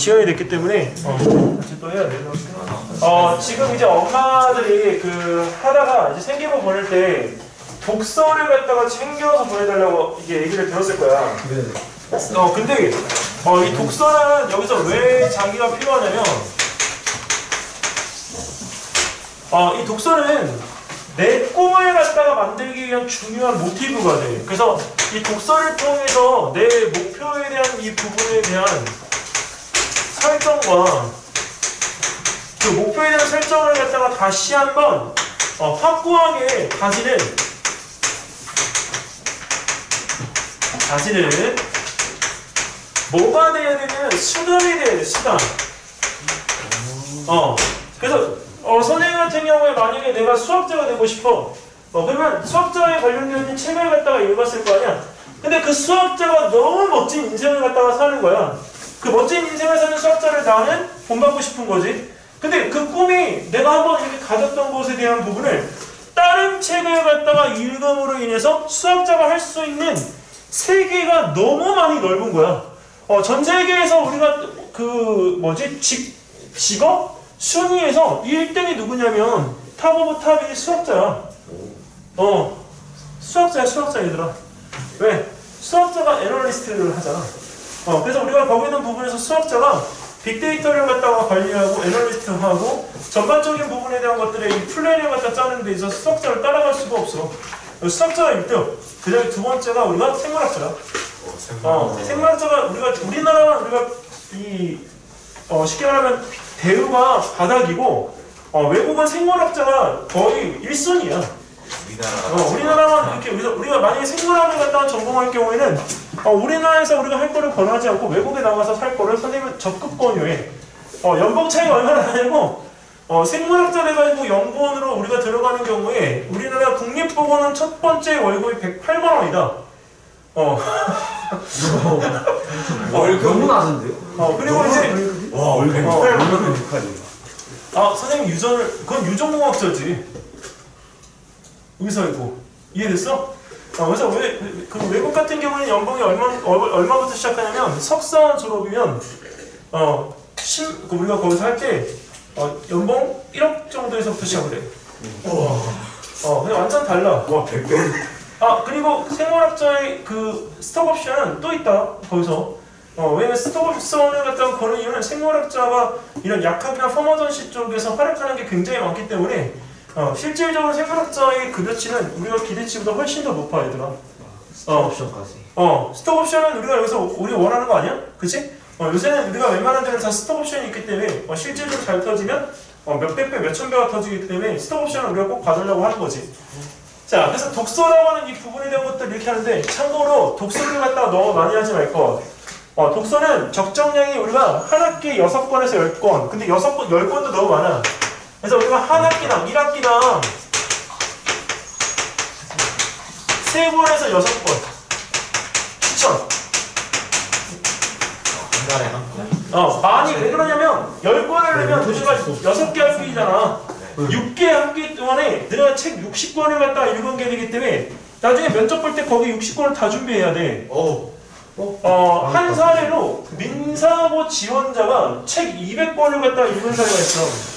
지연이 됐기 때문에 같이 또 해야 돼요. 지금 이제 엄마들이 하다가 이제 생기부 보낼 때 독서를 갖다가 챙겨서 보내달라고 이게 얘기를 들었을 거야. 근데 이 독서는 여기서 왜 자기가 필요하냐면 이 독서는 내 꿈을 갖다가 만들기 위한 중요한 모티브가 돼. 그래서 이 독서를 통해서 내 목표에 대한 이 부분에 대한 설정과 그 목표에 대한 설정을 갖다가 다시 한번 확고하게 다시는 뭐가 돼야 되냐면 수단이 돼야 돼. 수단. 그래서 선생님 같은 경우에 만약에 내가 수학자가 되고 싶어. 그러면 수학자에 관련되어 있는 책을 갖다가 읽었을 거 아니야. 근데 그 수학자가 너무 멋진 인생을 갖다가 사는 거야. 그 멋진 인생을 사는 수학자를 나는 본받고 싶은 거지. 근데 그 꿈이 내가 한번 이렇게 가졌던 것에 대한 부분을 다른 책을 갖다가 읽음으로 인해서 수학자가 할 수 있는 세계가 너무 많이 넓은 거야. 전 세계에서 우리가 직업 순위에서 1등이 누구냐면 탑 오브 탑이 수학자야. 수학자 얘들아. 왜? 수학자가 애널리스트를 하잖아. 그래서 우리가 거기 있는 부분에서 수학자가 빅데이터를 갖다가 관리하고 애널리스트하고 전반적인 부분에 대한 것들의 이 플랜을 갖다 짜는 데 있어서 수학자를 따라갈 수가 없어. 수학자가 1등. 그 다음에 두 번째가 우리가 생물학자야. 생물학자가 우리나라는 쉽게 말하면 대우가 바닥이고 외국은 생물학자가 거의 1순위야. 우리나라만 이렇게 우리가 만약에 생물학을 갖다가 전공할 경우에는 우리나라에서 우리가 할 거를 권하지 않고 외국에 나가서 살 거를 선생님은 적극 권유해. 연봉 차이가 얼마나 나냐고 생물학자 돼가지고 연구원으로 우리가 들어가는 경우에 우리나라 국립보건은 첫 번째 월급이 108만 원이다. 너무 낮은데요? 그리고 이제 월급 108만 원 선생님 그건 유전공학자지. 의사이고. 이해됐어? 그래서 그 외국 같은 경우는 연봉이 얼마부터 시작하냐면 석사 졸업이면 우리가 거기서 할 때 연봉 1억 정도에서부터 시작을 해. 근데 완전 달라. 100배? 그리고 생물학자의 그 스톡옵션은 또 있다. 거기서. 왜냐면 스톡옵션을 갖다가 거는 이유는 생물학자가 이런 약학이나 퍼머전시 쪽에서 활약하는 게 굉장히 많기 때문에 실질적으로 생물학자의 급여치는 우리가 기대치보다 훨씬 더 높아, 얘들아. 스톡옵션까지. 스톡옵션은 우리가 원하는 거 아니야? 그치? 요새는 우리가 웬만한 데는 다 스톡옵션이 있기 때문에 실질적으로 잘 터지면 몇백 배, 몇천 배가 터지기 때문에 스톡옵션을 우리가 꼭 받으려고 하는 거지. 자, 그래서 독서라고 하는 이 부분에 대한 것들 이렇게 하는데 참고로 독서를 갖다가 너무 많이 하지 말거. 독서는 적정량이 우리가 한 학기에 6권에서 10권. 근데 10권도 너무 많아. 그래서 우리가 한 학기당, 1학기당 3권에서 6권. 추천. 한 달에 한 권? 많이 왜 그러냐면 10권을 내면 도시가 6개 학기잖아. 6개 학기 동안에 내가 책 60권을 갖다가 읽은 게 되기 때문에 나중에 면접 볼 때 거기 60권을 다 준비해야 돼. 한 사례로 민사고 지원자가 책 200권을 갖다가 읽은 사례가 있어.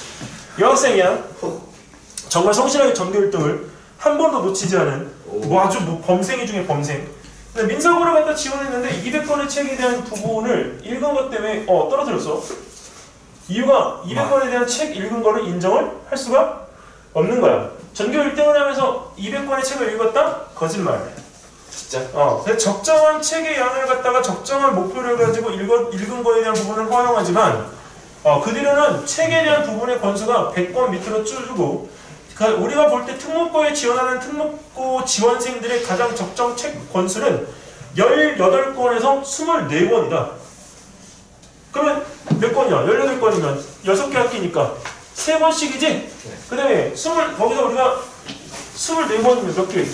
여학생이야. 정말 성실하게 전교 1등을 한 번도 놓치지 않은 아주 범생이 중에 범생. 근데 민사고를 갖다 지원했는데 200권의 책에 대한 부분을 읽은 것 때문에 떨어뜨렸어. 이유가 200권에 대한 책 읽은 거를 인정을 할 수가 없는 거야. 전교 1등을 하면서 200권의 책을 읽었다? 거짓말. 진짜? 그래서 적정한 책의 양을 갖다가 적정한 목표를 가지고 읽은 거에 대한 부분은 허용하지만 그 뒤로는 책에 대한 부분의 권수가 100권 밑으로 줄고 우리가 볼 때 특목고에 지원하는 특목고 지원생들의 가장 적정 책 권수는 18권에서 24권이다. 그러면 몇 권이야? 18권이면 6개 학기니까 3권씩이지? 그 다음에 거기서 우리가 24권이면 몇 개?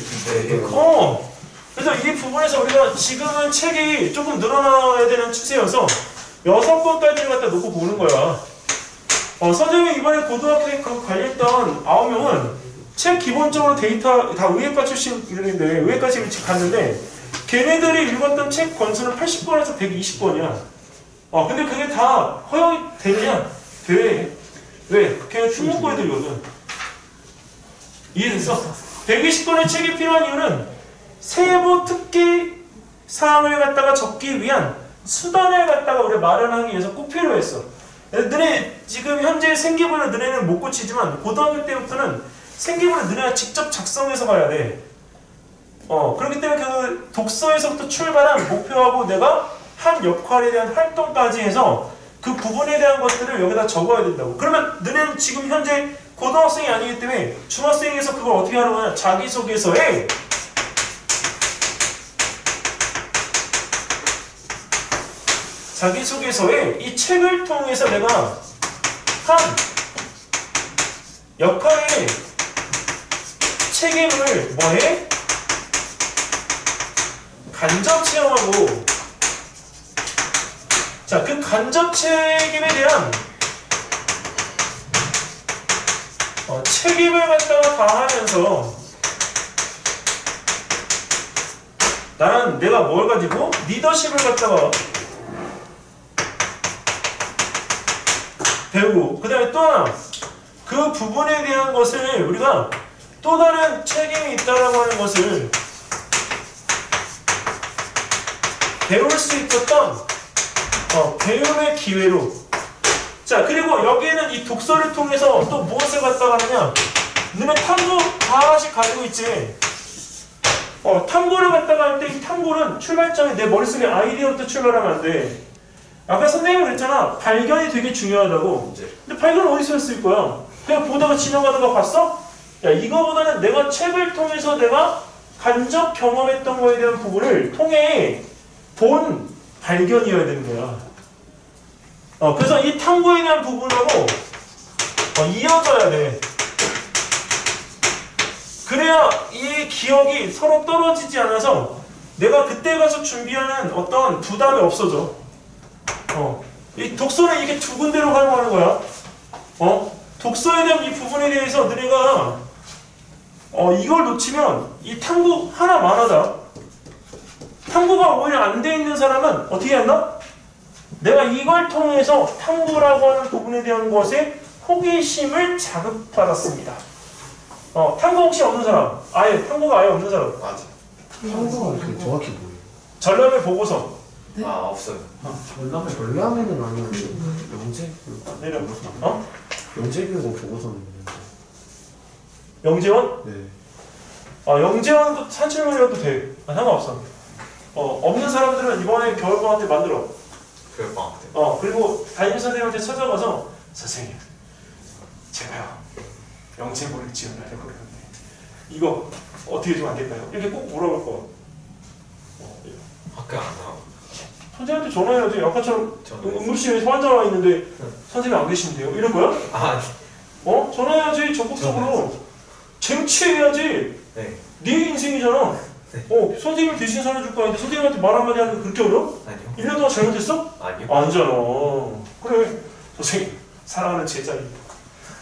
그래서 이 부분에서 우리가 지금은 책이 조금 늘어나야 되는 추세여서 6권까지를 갖다 놓고 보는 거야. 선생님이 이번에 고등학생 관리했던 9명은 책 기본적으로 데이터 다 의예과 출신인데 의예과 지금 갔는데 걔네들이 읽었던 책 권수는 80권에서 120권이야. 근데 그게 다 허용이 되냐? 돼. 왜? 걔가 특목고애들이거든. 이해됐어? 120권의 책이 필요한 이유는 세부 특기 사항을 갖다가 적기 위한 수단을 갖다가 우리가 마련하기 위해서 꼭 필요했어. 너네 지금 현재 생기부를 너네는 못 고치지만 고등학교 때부터는 생기부를 너네가 직접 작성해서 가야 돼. 그렇기 때문에 그 독서에서부터 출발한 목표하고 내가 한 역할에 대한 활동까지 해서 그 부분에 대한 것들을 여기다 적어야 된다고. 그러면 너네는 지금 현재 고등학생이 아니기 때문에 중학생에서 그걸 어떻게 하는 거냐? 자기소개서에 이 책을 통해서 내가 한 역할의 책임을 뭐해? 간접 체험하고, 자, 그 간접 책임에 대한 책임을 갖다가 다하면서 나는 내가 뭘 가지고 리더십을 갖다가 배우고, 그 다음에 또 하나 그 부분에 대한 것을 우리가 또 다른 책임이 있다라고 하는 것을 배울 수 있었던 배움의 기회로. 자, 그리고 여기에는 이 독서를 통해서 또 무엇을 갖다가 하느냐? 너네 탐구 다 하나씩 가지고 있지. 탐구를 갖다가 할 때 이 탐구는 출발점이 내 머릿속에 아이디어부터 출발하면 안 돼. 아까 선생님이 그랬잖아. 발견이 되게 중요하다고. 근데 발견은 어디서 했을 거야? 그냥 보다가 지나가다가 봤어? 야, 이거보다는 내가 책을 통해서 내가 간접 경험했던 거에 대한 부분을 통해 본 발견이어야 되는 거야. 그래서 이 탐구에 대한 부분하고 이어져야 돼. 그래야 이 기억이 서로 떨어지지 않아서 내가 그때 가서 준비하는 어떤 부담이 없어져. 이 독서는 이게 두 군데로 활용하는 거야. 독서에 대한 이 부분에 대해서 너네가 이걸 놓치면 이 탐구 하나만 하다. 탐구가 오히려 안 돼 있는 사람은 어떻게 한다? 내가 이걸 통해서 탐구라고 하는 부분에 대한 것에 호기심을 자극받았습니다. 탐구 혹시 없는 사람? 탐구가 아예 없는 사람? 맞아. 탐구가 정확히 뭐예요? 전람회 보고서. 네? 없어요. 전람회는 아니는데 영재? 내려. 영재교에서 보고서는 있는데. 영재원? 네. 영재원도 산출문이라도 돼. 상관없어. 없는 사람들은 이번에 겨울방학 때 만들어. 교육방학 때. 그리고 담임선생님한테 찾아가서 선생님, 제가요 영재본을 지원하려고 그러는데 이거 어떻게 좀 안 될까요? 이렇게 꼭 물어볼 거야. 학교 안 나와. 선생님한테 전화해야지. 아까처럼 응급실에 환자가 와 있는데 선생님 안 계신데요? 이럴 거야? 전화해야지. 적극적으로. 쟁취해야지. 네. 네 인생이잖아. 네. 선생님을 대신 살려줄 거 아닌데 선생님한테 말 한마디 하는 게 그렇게 어려워? 아니요. 1년 동안 잘못했어? 아니요. 아니잖아. 그래. 선생님, 사랑하는 제자입니다.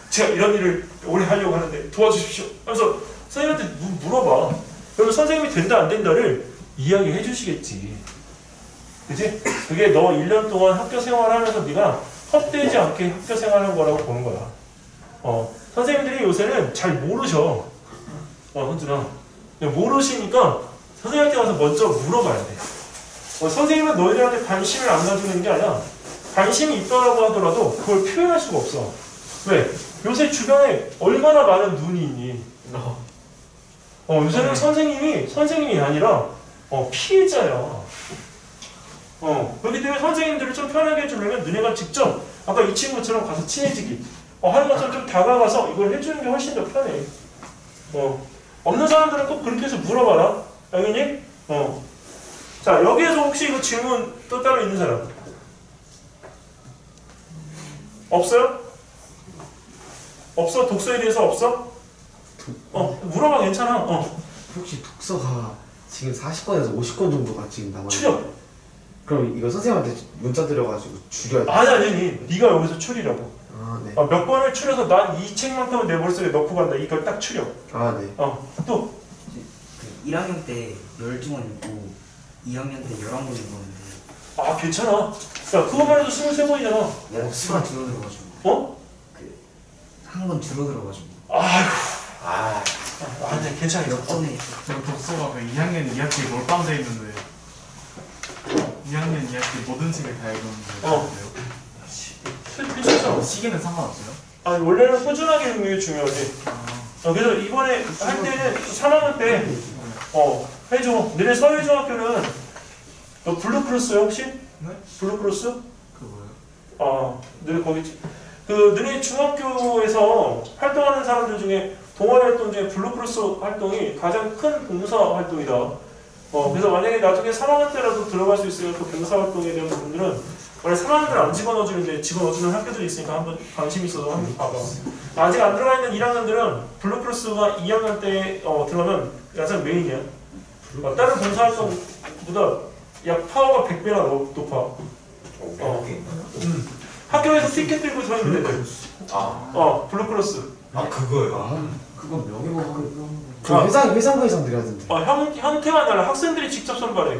제가 이런 일을 오래 하려고 하는데 도와주십시오. 하면서 선생님한테 물어봐. 그러면 선생님이 된다 안 된다를 이야기해 주시겠지. 그치? 그게 너 1년 동안 학교 생활하면서 네가 헛되지 않게 학교 생활하는 거라고 보는 거야. 선생님들이 요새는 잘 모르셔. 현준아. 모르시니까 선생님한테 가서 먼저 물어봐야 돼. 선생님은 너희들한테 관심을 안 가지는 게 아니라 관심이 있더라고 하더라도 그걸 표현할 수가 없어. 왜? 요새 주변에 얼마나 많은 눈이 있니? 요새는 선생님이 아니라 피해자야. 그렇기 때문에 선생님들을 좀 편하게 해주려면 너네가 직접 아까 이 친구처럼 가서 친해지기 하는 것처럼 좀 다가가서 이걸 해주는 게 훨씬 더 편해. 없는 사람들은 꼭 그렇게 해서 물어봐라. 알겠니? 자, 여기에서 혹시 이거 질문 또 따로 있는 사람? 없어요? 없어? 독서에 대해서 없어? 물어봐. 괜찮아. 혹시 독서가 지금 40권에서 50권 정도가 지금 남아있나요? 추려. 그럼 이거 선생님한테 문자 드려가지고 줄여야 돼? 아니. 네가 여기서 추리라고. 네. 몇 번을 추려서 난 이 책만큼은 내 머릿속에 넣고 간다. 이걸 딱 추려. 네. 또 1학년 때 12권 읽고 2학년 때 11권 읽었는데 아 괜찮아. 야 그것만 해도 23번이잖아. 내가 수가 줄어들어가지고. 어? 한 번 줄어들어가지고. 아휴. 아, 아니 괜찮아. 역전에. 저 독서가 그 2학년 2학기 몰빵돼 있는데 2학년 2학기 모든 책을 다 읽었는데 괜찮아. 시기는 상관없어요? 아니 원래는 꾸준하게 읽는 게 중요하지. 그래서 이번에 할 때는 3학년 때 해줘. 너네 서울중학교는 너 블루크로스야 혹시? 네? 블루크로스? 그 뭐예요? 너네 거기 그 너네 중학교에서 활동하는 사람들 중에 동아리 활동 중에 블루크로스 활동이 가장 큰 봉사 활동이다. 그래서 만약에 나중에 3학년 때라도 들어갈 수 있으면 그 봉사 활동에 대한 부분들은 원래 3학년들 안 집어넣어주는데 집어넣어주는 학교들이 있으니까 한번 관심 있어서 한번 봐봐. 아직 안 들어가 있는 1학년들은 블루크로스가 2학년 때 들어가면 가장 메인이야. 다른 봉사 활동보다 약 파워가 100배나 높아. 여기 있나? 학교에서 티켓 들고 다니면 돼. 블루크로스. 그거요. 그거 명예보험. 그 회상부에서 하던데. 형태가 달라. 학생들이 직접 선발해.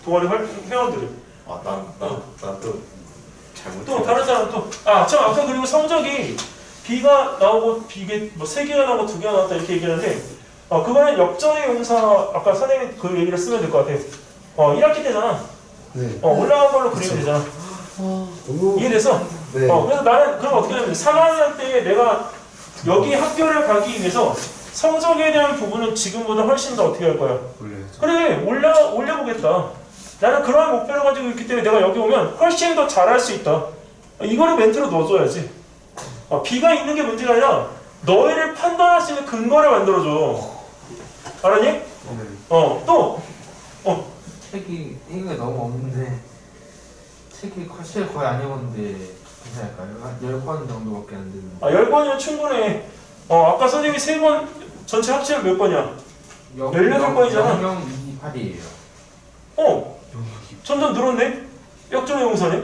동아리 회원들이. 난또 잘못. 또 다른 사람 또. 참 아까 그리고 성적이 B가 나오고 이게 뭐 3개가 나오고 2개가 나왔다 이렇게 얘기하는데 그거는 역전의 용사 아까 선생님이 그 얘기를 쓰면 될 것 같아. 1학기 때잖아. 네. 올라간 걸로 그리면 되잖아. 이해됐어? 네. 그래서 나는 그럼 어떻게 하냐면 3학년 때 내가 여기 학교를 가기 위해서 성적에 대한 부분은 지금보다 훨씬 더 어떻게 할 거야? 올려야죠. 그래 올려보겠다. 나는 그러한 목표를 가지고 있기 때문에 내가 여기 오면 훨씬 더 잘할 수 있다. 이거를 멘트로 넣어줘야지. B가 있는 게 문제가 아니라 너희를 판단할 수 있는 근거를 만들어줘. 알았니? 네. 또 책이 읽는 게 너무 없는데 책을 거의 안 읽었는데 괜찮을까요? 한 10권 정도밖에 안 됐는데 10권이면 충분해. 아까 선생님이 3권 전체 합치면 몇 권이야? 18권이잖아. 028이에요. 점점 늘었네? 역전의 용사네?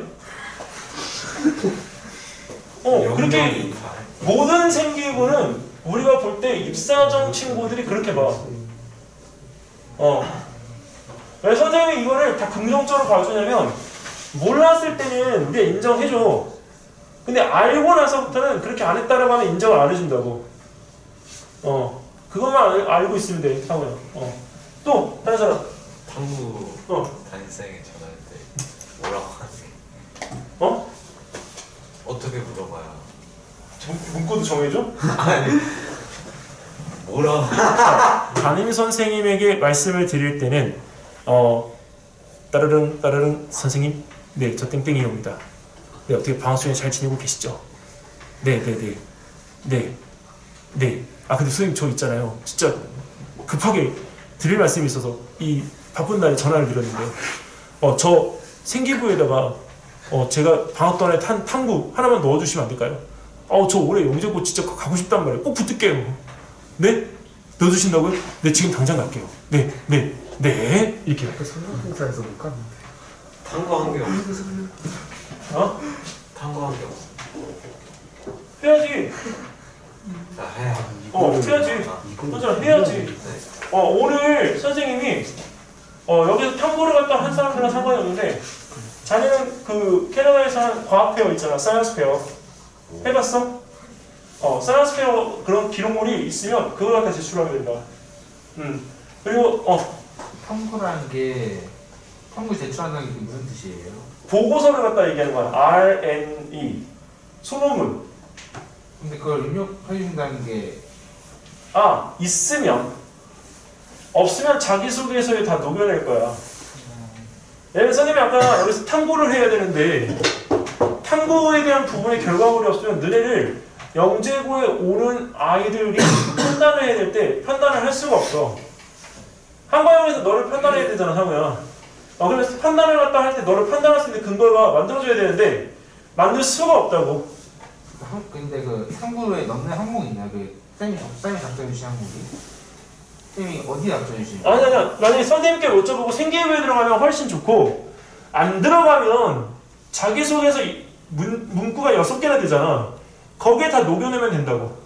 그렇게 모든 생기부는 우리가 볼 때 입사정 친구들이 그렇게 봐. 왜 선생님이 이거를 다 긍정적으로 봐주냐면 몰랐을 때는 우리가 인정해줘. 근데 알고 나서부터는 그렇게 안 했다라고 하면 인정을 안 해준다고. 그것만 알고 있으면 돼, 상호야. 또 다른 사람. 탐구 담임쌤에게 전화할 때 뭐라고 하는 게? 어떻게 물어봐요? 문구도 정해줘? 아니 뭐라고? 담임 선생님에게 말씀을 드릴 때는 따르릉 선생님, 네, 저 땡땡이입니다. 네, 어떻게 방학 중에 잘 지내고 계시죠? 네. 근데 선생님 저 있잖아요. 진짜 급하게 드릴 말씀이 있어서 이 바쁜 날에 전화를 드렸는데 저 생기부에다가 제가 방학 동안에 탐구 하나만 넣어주시면 안 될까요? 저 올해 영재고 진짜 가고 싶단 말이에요. 꼭 붙을게요. 네? 넣어주신다고요? 네, 지금 당장 갈게요. 네. 이렇게. 아까 성악공사에서 못 갔는데. 탐구한 게 없어. 탐구한 게 없어. 해야지. 자 해. 해야지. 맞아, 해야지. 네. 오늘 선생님이 여기서 탐구를 갔다 한 사람들은 상관이 없는데 자네는 그 캐나다에서 한 과학 페어 있잖아. 사이언스 페어. 해봤어? 사이언스 페어 그런 기록물이 있으면 그걸 갖다 제출하면 된다. 그리고 탐구라는 게 탐구 제출한다는 게 무슨 뜻이에요? 보고서를 갖다 얘기하는 거야. RNE. 소논문. 근데 그걸 입력해준다는 게 있으면. 없으면 자기소개서에 다 녹여낼 거야. 예를 선생님이 아까 여기서 탐구를 해야 되는데 탐구에 대한 부분의 결과물이 없으면 너네를 영재고에 오는 아이들이 판단을 해야 될 때 판단을 할 수가 없어. 한과형에서 너를 판단해야 되잖아, 상우야. 그래서 판단을 갖다 할 때 너를 판단할 수 있는 근거가 만들어줘야 되는데 만들 수가 없다고. 근데 그 탐구에 넣는 항목이 있나요? 쌤이 작성해주신 항목이? 쌤이 어디에 작성해주신 거예요? 아니야. 만약에 선생님께 여쭤보고 생기부에 들어가면 훨씬 좋고 안 들어가면 자기소개서 문구가 6개나 되잖아. 거기에 다 녹여내면 된다고.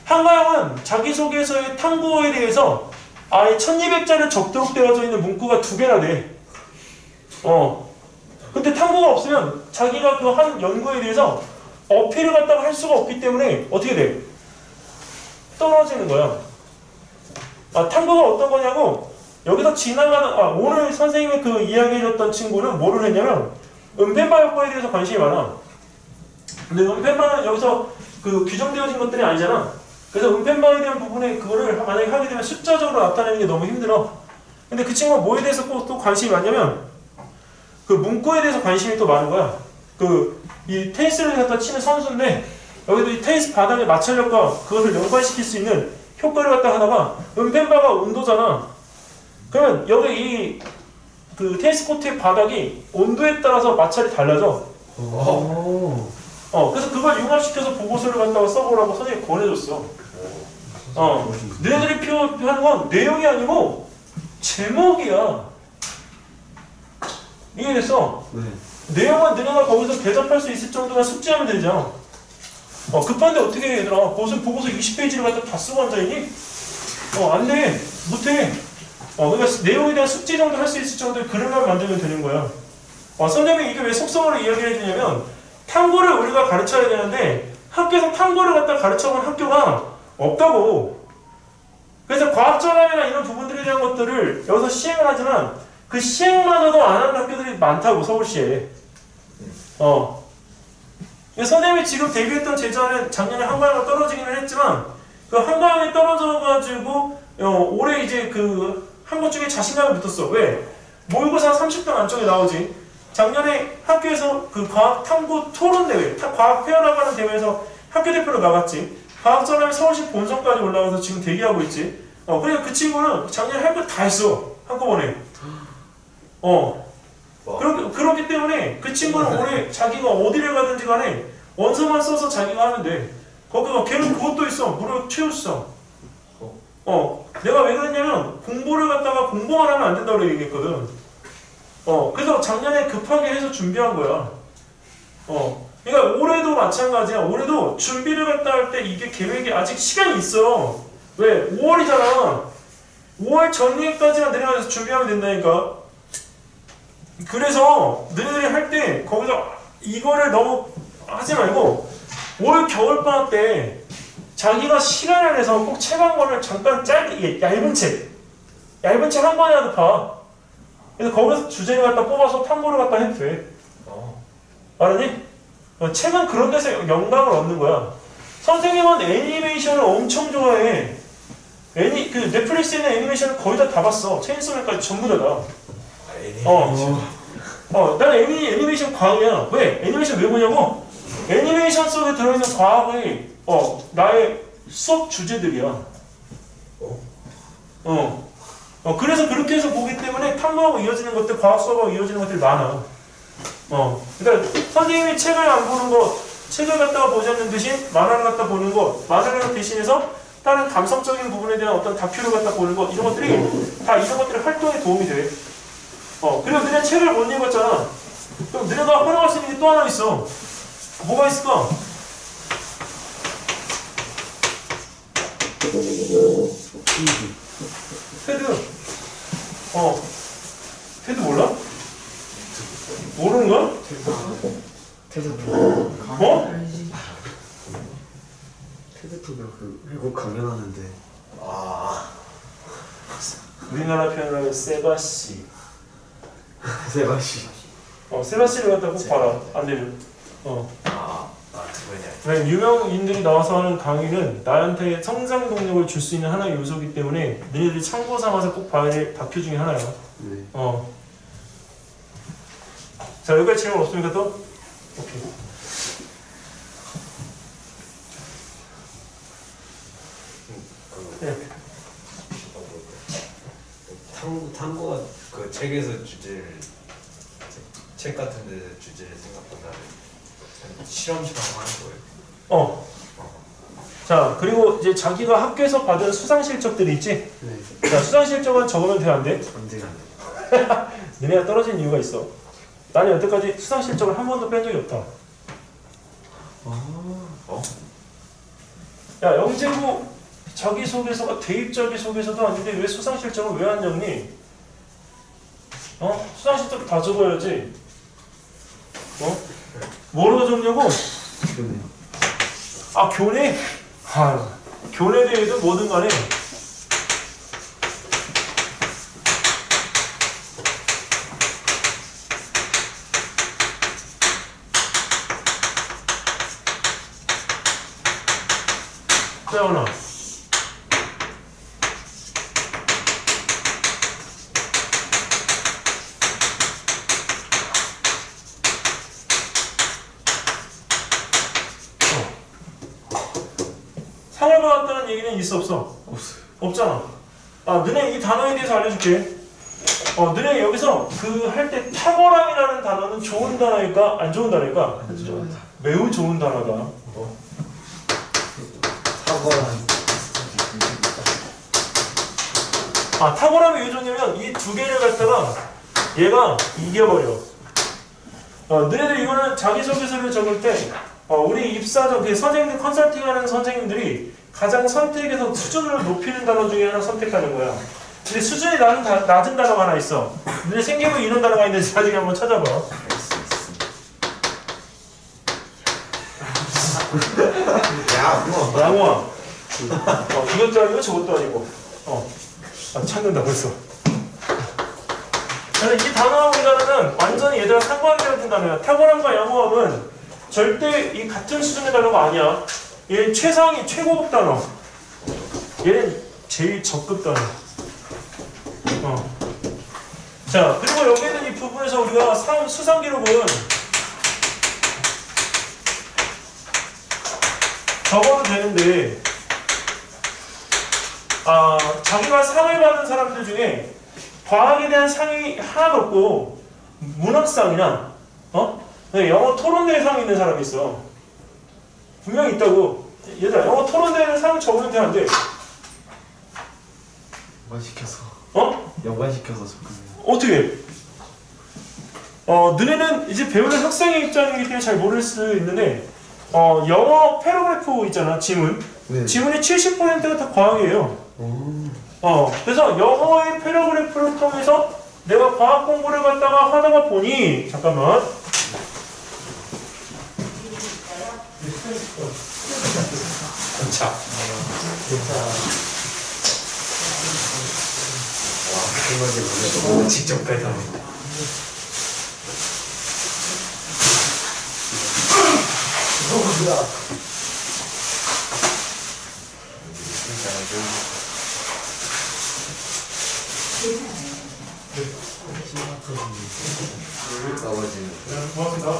한가영은 자기소개서의 탐구에 대해서 아예 1200자를 적도록 되어져 있는 문구가 2개나 돼. 근데 탐구가 없으면 자기가 그 한 연구에 대해서 어필을 갖다가 할 수가 없기 때문에 어떻게 돼? 떨어지는 거야. 탐구가 어떤 거냐고 여기서 지나가는 오늘 선생님이 그 이야기해줬던 친구는 뭐를 했냐면 은펜바 효과에 대해서 관심이 많아. 근데 은펜바는 여기서 그 규정되어진 것들이 아니잖아. 그래서 은펜바에 대한 부분에 그거를 만약에 하게 되면 숫자적으로 나타내는 게 너무 힘들어. 근데 그 친구가 뭐에 대해서 또 관심이 많냐면 그 문구에 대해서 관심이 또 많은 거야. 이 테니스를 갖다 치는 선수인데 여기도 이 테니스 바닥의 마찰력과 그것을 연관시킬 수 있는 효과를 갖다 하다가 은펜바가 온도잖아. 그러면 여기 그 테니스 코트의 바닥이 온도에 따라서 마찰이 달라져. 그래서 그걸 융합시켜서 보고서를 갖다가 써보라고 선생님이 권해줬어. 너희들이 필요한 건 내용이 아니고 제목이야. 이해됐어? 네. 내용은 너네가 거기서 대답할 수 있을 정도만 숙지하면 되죠. 급한데 어떻게 해, 얘들아? 무슨 보고서 20페이지를 갖다 다 쓰고 앉아있니? 안 돼. 못해. 그러니까 내용에 대한 숙지 정도 할 수 있을 정도의 글을만 만들면 되는 거야. 선생님이 이게 왜 속성으로 이야기를 해주냐면 탐구를 우리가 가르쳐야 되는데 학교에서 탐구를 갖다 가르쳐본 학교가 없다고. 그래서 과학전함이나 이런 부분들에 대한 것들을 여기서 시행을 하지만 그 시행마저도 안 하는 학교들이 많다고, 서울시에. 선생님이 지금 데뷔했던 제자는 작년에 한 과목을 떨어지기는 했지만 그 한 과목이 떨어져가지고 올해 이제 그 한 것 중에 자신감이 붙었어. 왜? 모의고사 30등 안쪽에 나오지. 작년에 학교에서 그 과학 탐구 토론 대회, 과학 페어라고 하는 대회에서 학교 대표로 나갔지. 과학전함이 서울시 본선까지 올라가서 지금 대기하고 있지. 그러니까 그 친구는 작년에 할 거 다 했어. 한꺼번에. 그렇기 때문에 그 친구는 올해 자기가 어디를 가든지 간에 원서만 써서 자기가 하면 돼. 거기가 걔는 그것도 있어. 무료 최우수상. 내가 왜 그랬냐면 공부를 갖다가 공부만 하면 안 된다고 얘기했거든. 그래서 작년에 급하게 해서 준비한 거야. 그러니까 올해도 마찬가지야. 올해도 준비를 갖다 할 때 이게 계획이 아직 시간이 있어. 왜? 5월이잖아. 5월 전일까지만 내려가서 준비하면 된다니까. 그래서 너희들이 할 때 거기서 이거를 너무 하지 말고 올 겨울방학 때 자기가 시간을 내서 꼭 책 한 권을 잠깐 짧게, 얇은 책 한 권이라도 봐. 그래서 거기서 주제를 갖다 뽑아서 탐구를 갖다 해도 돼. 알았니? 책은 그런 데서 영감을 얻는 거야. 선생님은 애니메이션을 엄청 좋아해. 그 넷플릭스에 있는 애니메이션을 거의 다 봤어. 체인소맨까지 전부 다다. 나는 애니메이션 과학이야. 왜? 애니메이션 왜 보냐고? 애니메이션 속에 들어있는 과학이 나의 수업 주제들이야. 그래서 그렇게 해서 보기 때문에 탐구하고 이어지는 것들, 과학 수업하고 이어지는 것들이 많아. 그러니까 선생님이 책을 안 보는 거, 책을 갖다가 보자는 대신 만화를 갖다 보는 거, 만화를 대신해서 다른 감성적인 부분에 대한 어떤 다큐를 갖다 보는 거, 이런 것들이 다 이런 것들이 활동에 도움이 돼. 그리고 너네 책을 못 읽었잖아. 그럼 너네가 활용할 수 있는 게 또 하나 있어. 뭐가 있을까? 테드. 테드 몰라? 모르는 거야? 테드프. 테드프가 그 외국 강연하는데. 우리나라 표현으로 하면 세바씨. 세바시. 세바씨를 갖다 꼭 봐라. 안 되면. 그거냐. 왜냐면 유명인들이 나와서 하는 강의는 나한테 성장 동력을 줄 수 있는 하나의 요소이기 때문에 너희들이 참고 삼아서 꼭 봐야 될 다큐 중에 하나야. 네. 자, 여기까지 질문 없습니까 또? 오케이. 네. 탐구가 그 책에서 주제를 책 같은 데 주제를 생각보다 실험처럼 하는 거예요. 자, 그리고 이제 자기가 학교에서 받은 수상 실적들이 있지? 네. 자, 수상 실적은 적으면 돼, 안 돼? 안 돼요. 너네가 떨어진 이유가 있어. 나는 여태까지 수상 실적을 한 번도 뺀 적이 없다. 야, 영재고 자기소개서가 대입 자기소개서도 아닌데 왜 수상 실적을 왜 안 적니? 수상식도 다 적어야지. 뭐로 적냐고? 교내. 아, 교내? 교내 대회든 뭐든 간에 태연아. 상을 받았다는 얘기는 있어 없어? 없어요. 없잖아. 너네 이 단어에 대해서 알려줄게. 너네 여기서 그 할 때 탁월함이라는 단어는 좋은 단어일까? 안 좋은 단어일까? 매우 좋은 단어다. 탁월한. 탁월함이 왜 좋냐면 이 두 개를 갖다가 얘가 이겨버려. 너네들 이거는 자기소개서를 적을 때 우리 입사정 선생님들 컨설팅하는 선생님들이 가장 선택에서 수준을 높이는 단어 중에 하나 선택하는 거야. 근데 수준이 낮은 단어가 하나 있어. 너네 생기부 이런 단어가 있는지 나중에 한번 찾아봐. 양호함. 이것도 아니고 저것도 아니고. 찾는다 벌써. 이 단어하고 이 단어는 완전히 얘들아 상관되어진 단어야. 탁월함과 양호함은 절대 이 같은 수준의 단어가 아니야. 얘는 최상위 최고급 단어. 얘는 제일 적급 단어. 자, 그리고 여기 있는 이 부분에서 우리가 수상 기록은 적어도 되는데, 자기가 상을 받은 사람들 중에 과학에 대한 상이 하나도 없고 문학상이나 영어 토론대회 상이 있는 사람이 있어. 분명히 있다고. 얘들아, 영어 토론대회는 상 적으면 돼, 안 돼? 연관시켜서. 어? 연관시켜서 적으면. 어떻게? 너네는 이제 배우는 학생의 입장이기 때문에 잘 모를 수 있는데, 영어 패러그래프 있잖아, 지문. 네. 지문의 70%가 다 과학이에요. 그래서 영어의 패러그래프를 통해서 내가 과학 공부를 갖다가 하다가 보니, 잠깐만. 자. 와, 직접 배달한다. 고맙습니다.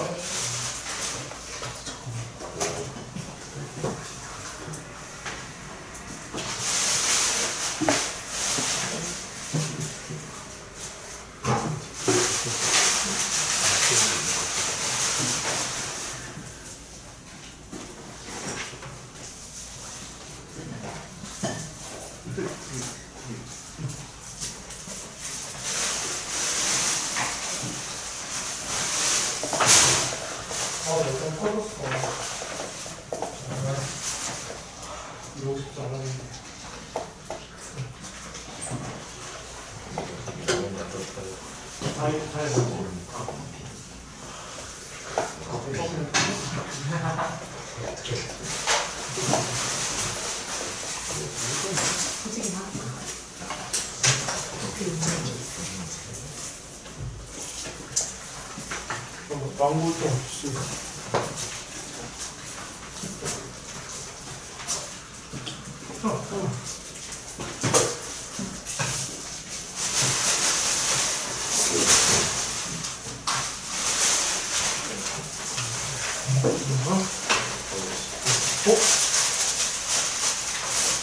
아무것도 없이.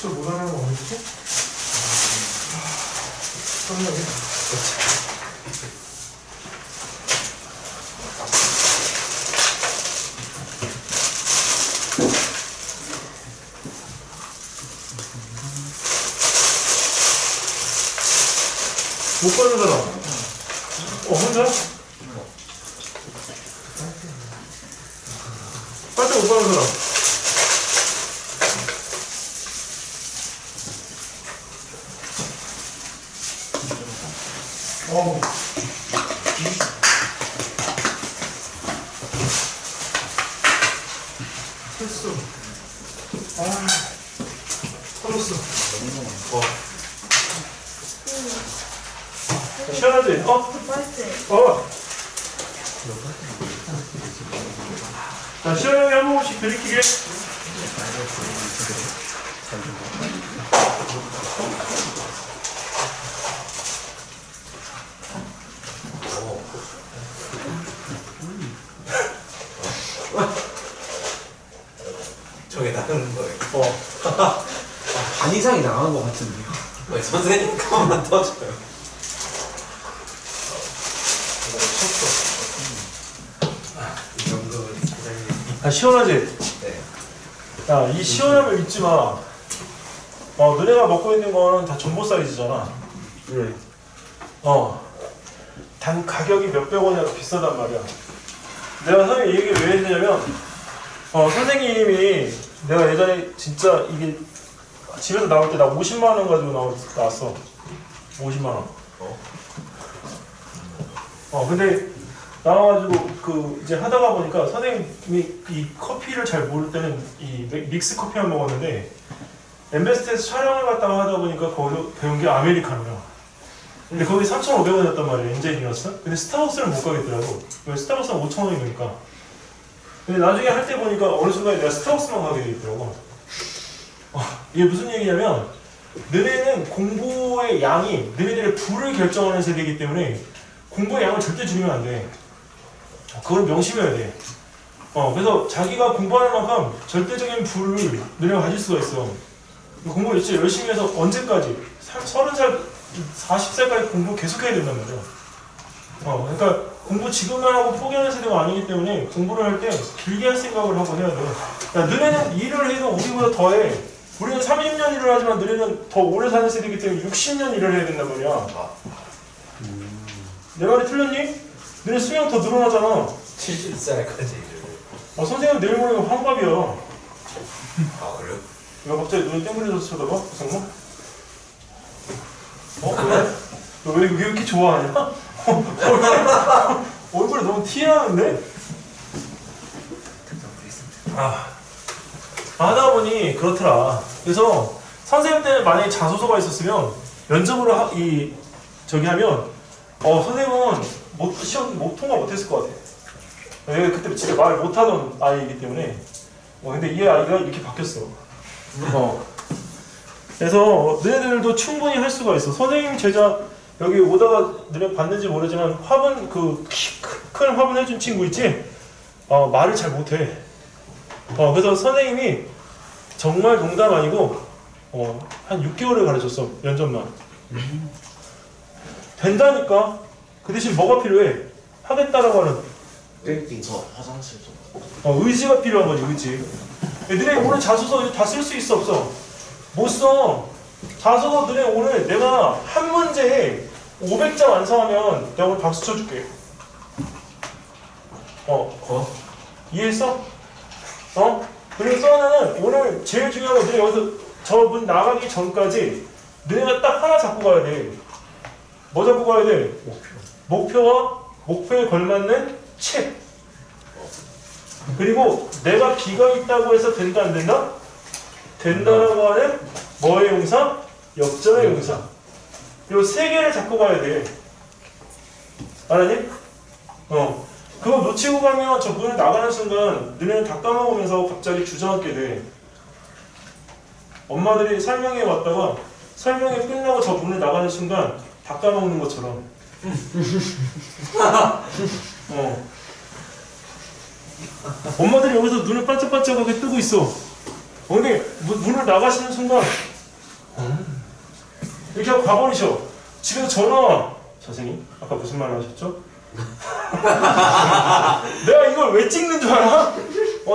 저 못하는 거 어딨지? 못 가는 사람. 혼자? 빨대 못 가는 사람. 됐어. 아, 털었어. 시원하지? 어. 자, 시원하게 한 번씩 들이키게. 저게 나는 거예요. 반 이상이 나간 것 같은데요. 선생님 거만 터져요. 이 정도는 선생님. 아, 시원하지? 네. 야, 이 시원함을 잊지 마. 너네가 먹고 있는 거는 다 전보 사이즈잖아. 네. 단 가격이 몇백 원이라도 비싸단 말이야. 내가 선생님 이 얘기를 왜 했냐면, 선생님이 내가 예전에 진짜 이게 집에서 나올 때 나 50만 원 가지고 나왔어. 50만 원. 근데 나와가지고 이제 하다가 보니까 선생님이 이 커피를 잘 모를 때는 이 믹스 커피만 먹었는데 엠베스트에서 촬영을 갔다가 하다 보니까 거기서 배운 게 아메리카노야. 근데 거기 3,500원이었단 말이야. 엔젤이었어. 근데 스타벅스를 못 가겠더라고. 왜? 스타벅스는 5,000원이니까. 근데 나중에 할 때 보니까 어느 순간에 내가 스타벅스만 가게 되더라고. 이게 무슨 얘기냐면 너네는 공부의 양이 너네들의 부를 결정하는 세대이기 때문에 공부의 양을 절대 줄이면 안 돼. 그걸 명심해야 돼. 그래서 자기가 공부하는 만큼 절대적인 부를 너네가 가질 수가 있어. 공부 진짜 열심히 해서 언제까지? 30살, 40살까지 공부 계속해야 된단 말이야. 그러니까 공부 지금만 하고 포기하는 세대가 아니기 때문에 공부를 할 때 길게 할 생각을 하고 해야 돼. 야, 너네는 일을 해도 우리보다 더해. 우리는 30년 일을 하지만 너네는 더 오래 사는 세대이기 때문에 60년 일을 해야 된단 말이야. 내 말이 틀렸니? 너네 수명 더 늘어나잖아. 70살까지 일을. 선생님 내일 모레가 환갑이야. 아, 그래요? 왜 갑자기 눈이 땡그려져서 쳐다봐? 구성모? 왜? 너 왜 이렇게 좋아하냐? 얼굴이 너무 티나는데? 하다 보니 그렇더라. 그래서 선생님 때는 만약에 자소서가 있었으면 면접으로 하면 선생님은 시험 못 통과 못했을 것 같아. 내가 그때 진짜 말 못하던 아이이기 때문에. 근데 이 아이가 이렇게 바뀌었어. 그래서 너희들도 충분히 할 수가 있어. 선생님 제자 여기 오다가 너네 봤는지 모르지만 화분 큰 화분 해준 친구 있지? 말을 잘 못해. 그래서 선생님이 정말 농담 아니고 한 6개월을 가르쳤어. 면접만. 된다니까. 그 대신 뭐가 필요해? 하겠다라고 하는 저 화장실 좀. 의지가 필요한 거지. 의지. 너네 오늘 자소서 다 쓸 수 있어 없어? 못 써. 자소서 너네 오늘 내가 한 문제에 500자 완성하면 내가 오늘 박수 쳐줄게. 이해했어? 그래서 너는 오늘 제일 중요한 건 너네 여기서 저 문 나가기 전까지 너네가 딱 하나 잡고 가야 돼. 뭐 잡고 가야 돼? 목표와 목표에 걸맞는 책. 그리고 내가 비가 있다고 해서 된다 안 된다? 된다라고 하는 뭐의 용사? 역전의 용사. 요 세 개를 잡고 가야 돼. 알았니? 그거 놓치고 가면 저 문을 나가는 순간 너네는 다 까먹으면서 갑자기 주저앉게 돼. 엄마들이 설명회 왔다가 설명회 끝나고 저 문을 나가는 순간 다 까먹는 것처럼. 엄마들이 여기서 눈을 반짝반짝하게 뜨고 있어. 근데 문을 나가시는 순간 이렇게 하고 가버리셔. 집에서 전화 와. 선생님 아까 무슨 말을 하셨죠? 내가 이걸 왜 찍는 줄 알아?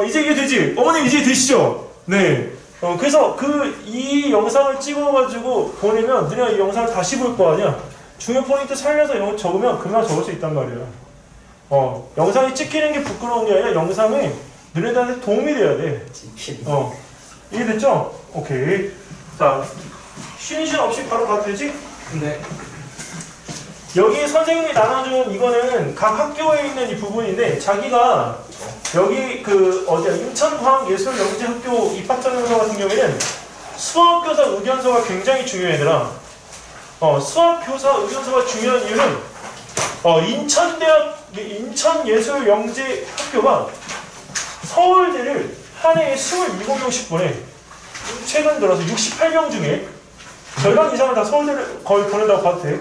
이제 이해되지? 어머님 이제 되시죠? 네. 그래서 이 영상을 찍어가지고 보내면 너네가 이 영상을 다시 볼 거 아니야? 중요 포인트 살려서 적으면 금방 적을 수 있단 말이야. 영상이 찍히는 게 부끄러운 게 아니라 영상이 너네들한테 도움이 돼야 돼. 이해됐죠? 오케이. 자, 쉬는 시간 없이 바로 가도 되지? 네. 여기 선생님이 나눠준 이거는 각 학교에 있는 이 부분인데 자기가 여기 그 어디야 인천과학예술영재학교 입학전형서 같은 경우에는 수학교사 의견서가 굉장히 중요해 얘들아. 수학교사 의견서가 중요한 이유는 인천예술영재학교가 서울대를 한 해에 27명씩 보내. 최근 들어서 68명 중에 절반 이상은 다 서울대를 거의 보낸다고 봐도 돼.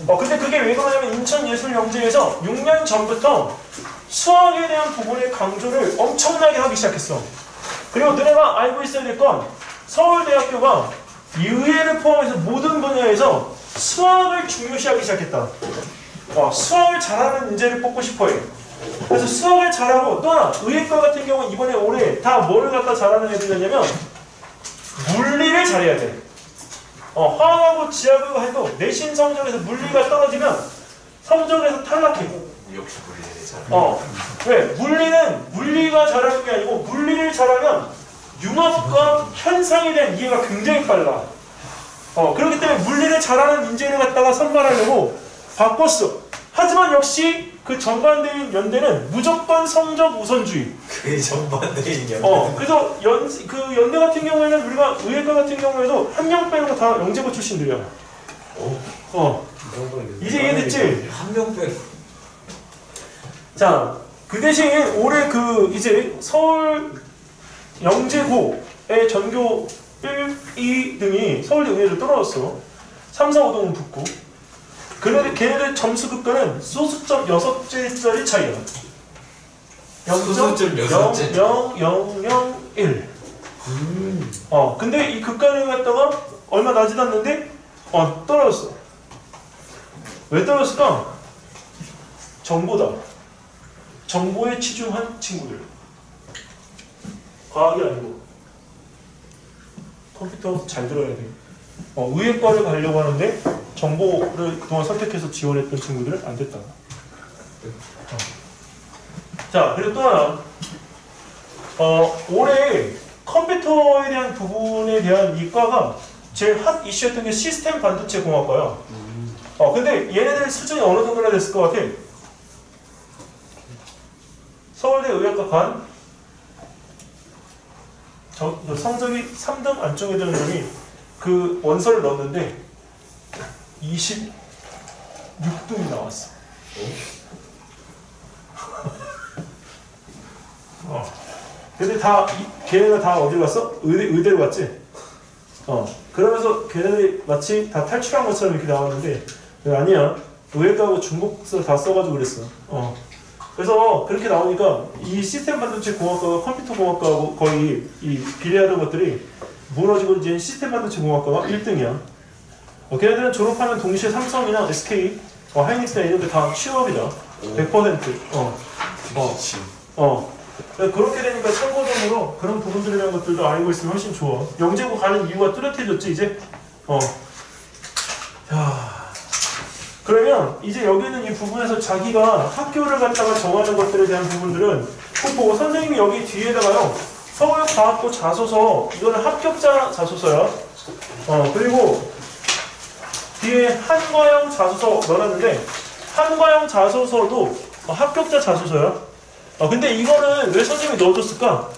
근데 그게 왜 그러냐면 인천예술영재에서 6년 전부터 수학에 대한 부분의 강조를 엄청나게 하기 시작했어. 그리고 너네가 알고 있어야 될 건 서울대학교가 의예를 포함해서 모든 분야에서 수학을 중요시하기 시작했다. 수학을 잘하는 인재를 뽑고 싶어해. 그래서 수학을 잘하고 또 하나 의예과 같은 경우는 이번에 올해 다 뭐를 갖다 잘하는 애들이냐면 물리를 잘해야 돼. 화학하고 지하고 해도 내신 성적에서 물리가 떨어지면 성적에서 탈락해. 역시 물리네 잘. 왜? 물리가 잘하는 게 아니고 물리를 잘하면 융합과 현상에 대한 이해가 굉장히 빨라. 그렇기 때문에 물리를 잘하는 인재를 갖다가 선발하려고 바꿨어. 하지만 역시 그 정반대인 연대는 무조건 성적 우선주의. 그게 전반대인 게 그래서 그 연대 같은 경우에는 우리가 의예과 같은 경우에도 한 명 빼고 다 영재고 출신들이야. 이제 이해됐지? 한 명 빼고. 자, 그 대신 올해 그 이제 서울 영재고의 전교 1, 2 등이 서울대 의예로 떨어졌어. 3, 4, 5등은 붙고. 걔네들 점수 급과는 소수점 6개짜리 차이야. 소수점 6개. 0.00001. 근데 이 급과를 갖다가 얼마 나지도 않는데 떨어졌어. 왜 떨어졌을까? 정보다. 정보에 치중한 친구들. 과학이 아니고 컴퓨터 잘 들어야 돼. 의예과를 가려고 하는데 정보를 그동안 선택해서 지원했던 친구들은 안 됐다. 자, 그리고 또 하나 올해 컴퓨터에 대한 부분에 대한 이과가 제일 핫 이슈였던 게 시스템 반도체 공학과야. 근데 얘네들 수준이 어느 정도나 됐을 것 같아? 서울대 의학과 간 성적이 3등 안쪽에 드는 놈이 그 원서를 넣었는데 26등이 나왔어. 근데 걔네가 다 어디 갔어? 의대로 갔지? 그러면서 걔네들이 마치 다 탈출한 것처럼 이렇게 나왔는데 아니야. 의학과하고 중국서 다 써가지고 그랬어. 그래서 그렇게 나오니까 이 시스템 반도체 공학과가 컴퓨터 공학과하고 거의 이 비례하던 것들이 무너지고 이제 시스템 반도체 공학과가 1등이야. 걔네들은 졸업하면 동시에 삼성이나 SK, 하이닉스나 이런 데 다 취업이다. 100%. 그렇게 되니까 참고적으로 그런 부분들에 대한 것들도 알고 있으면 훨씬 좋아. 영재고 가는 이유가 뚜렷해졌지 이제. 자, 그러면 이제 여기는 이 부분에서 자기가 학교를 갖다가 정하는 것들에 대한 부분들은 꼭 보고 선생님이 여기 뒤에다가요 서울과학고 자소서, 이거는 합격자 자소서야. 그리고 뒤에 한과형 자소서 넣어놨는데 한과형 자소서도 합격자 자소서야. 근데 이거는 왜 선생님이 넣어줬을까?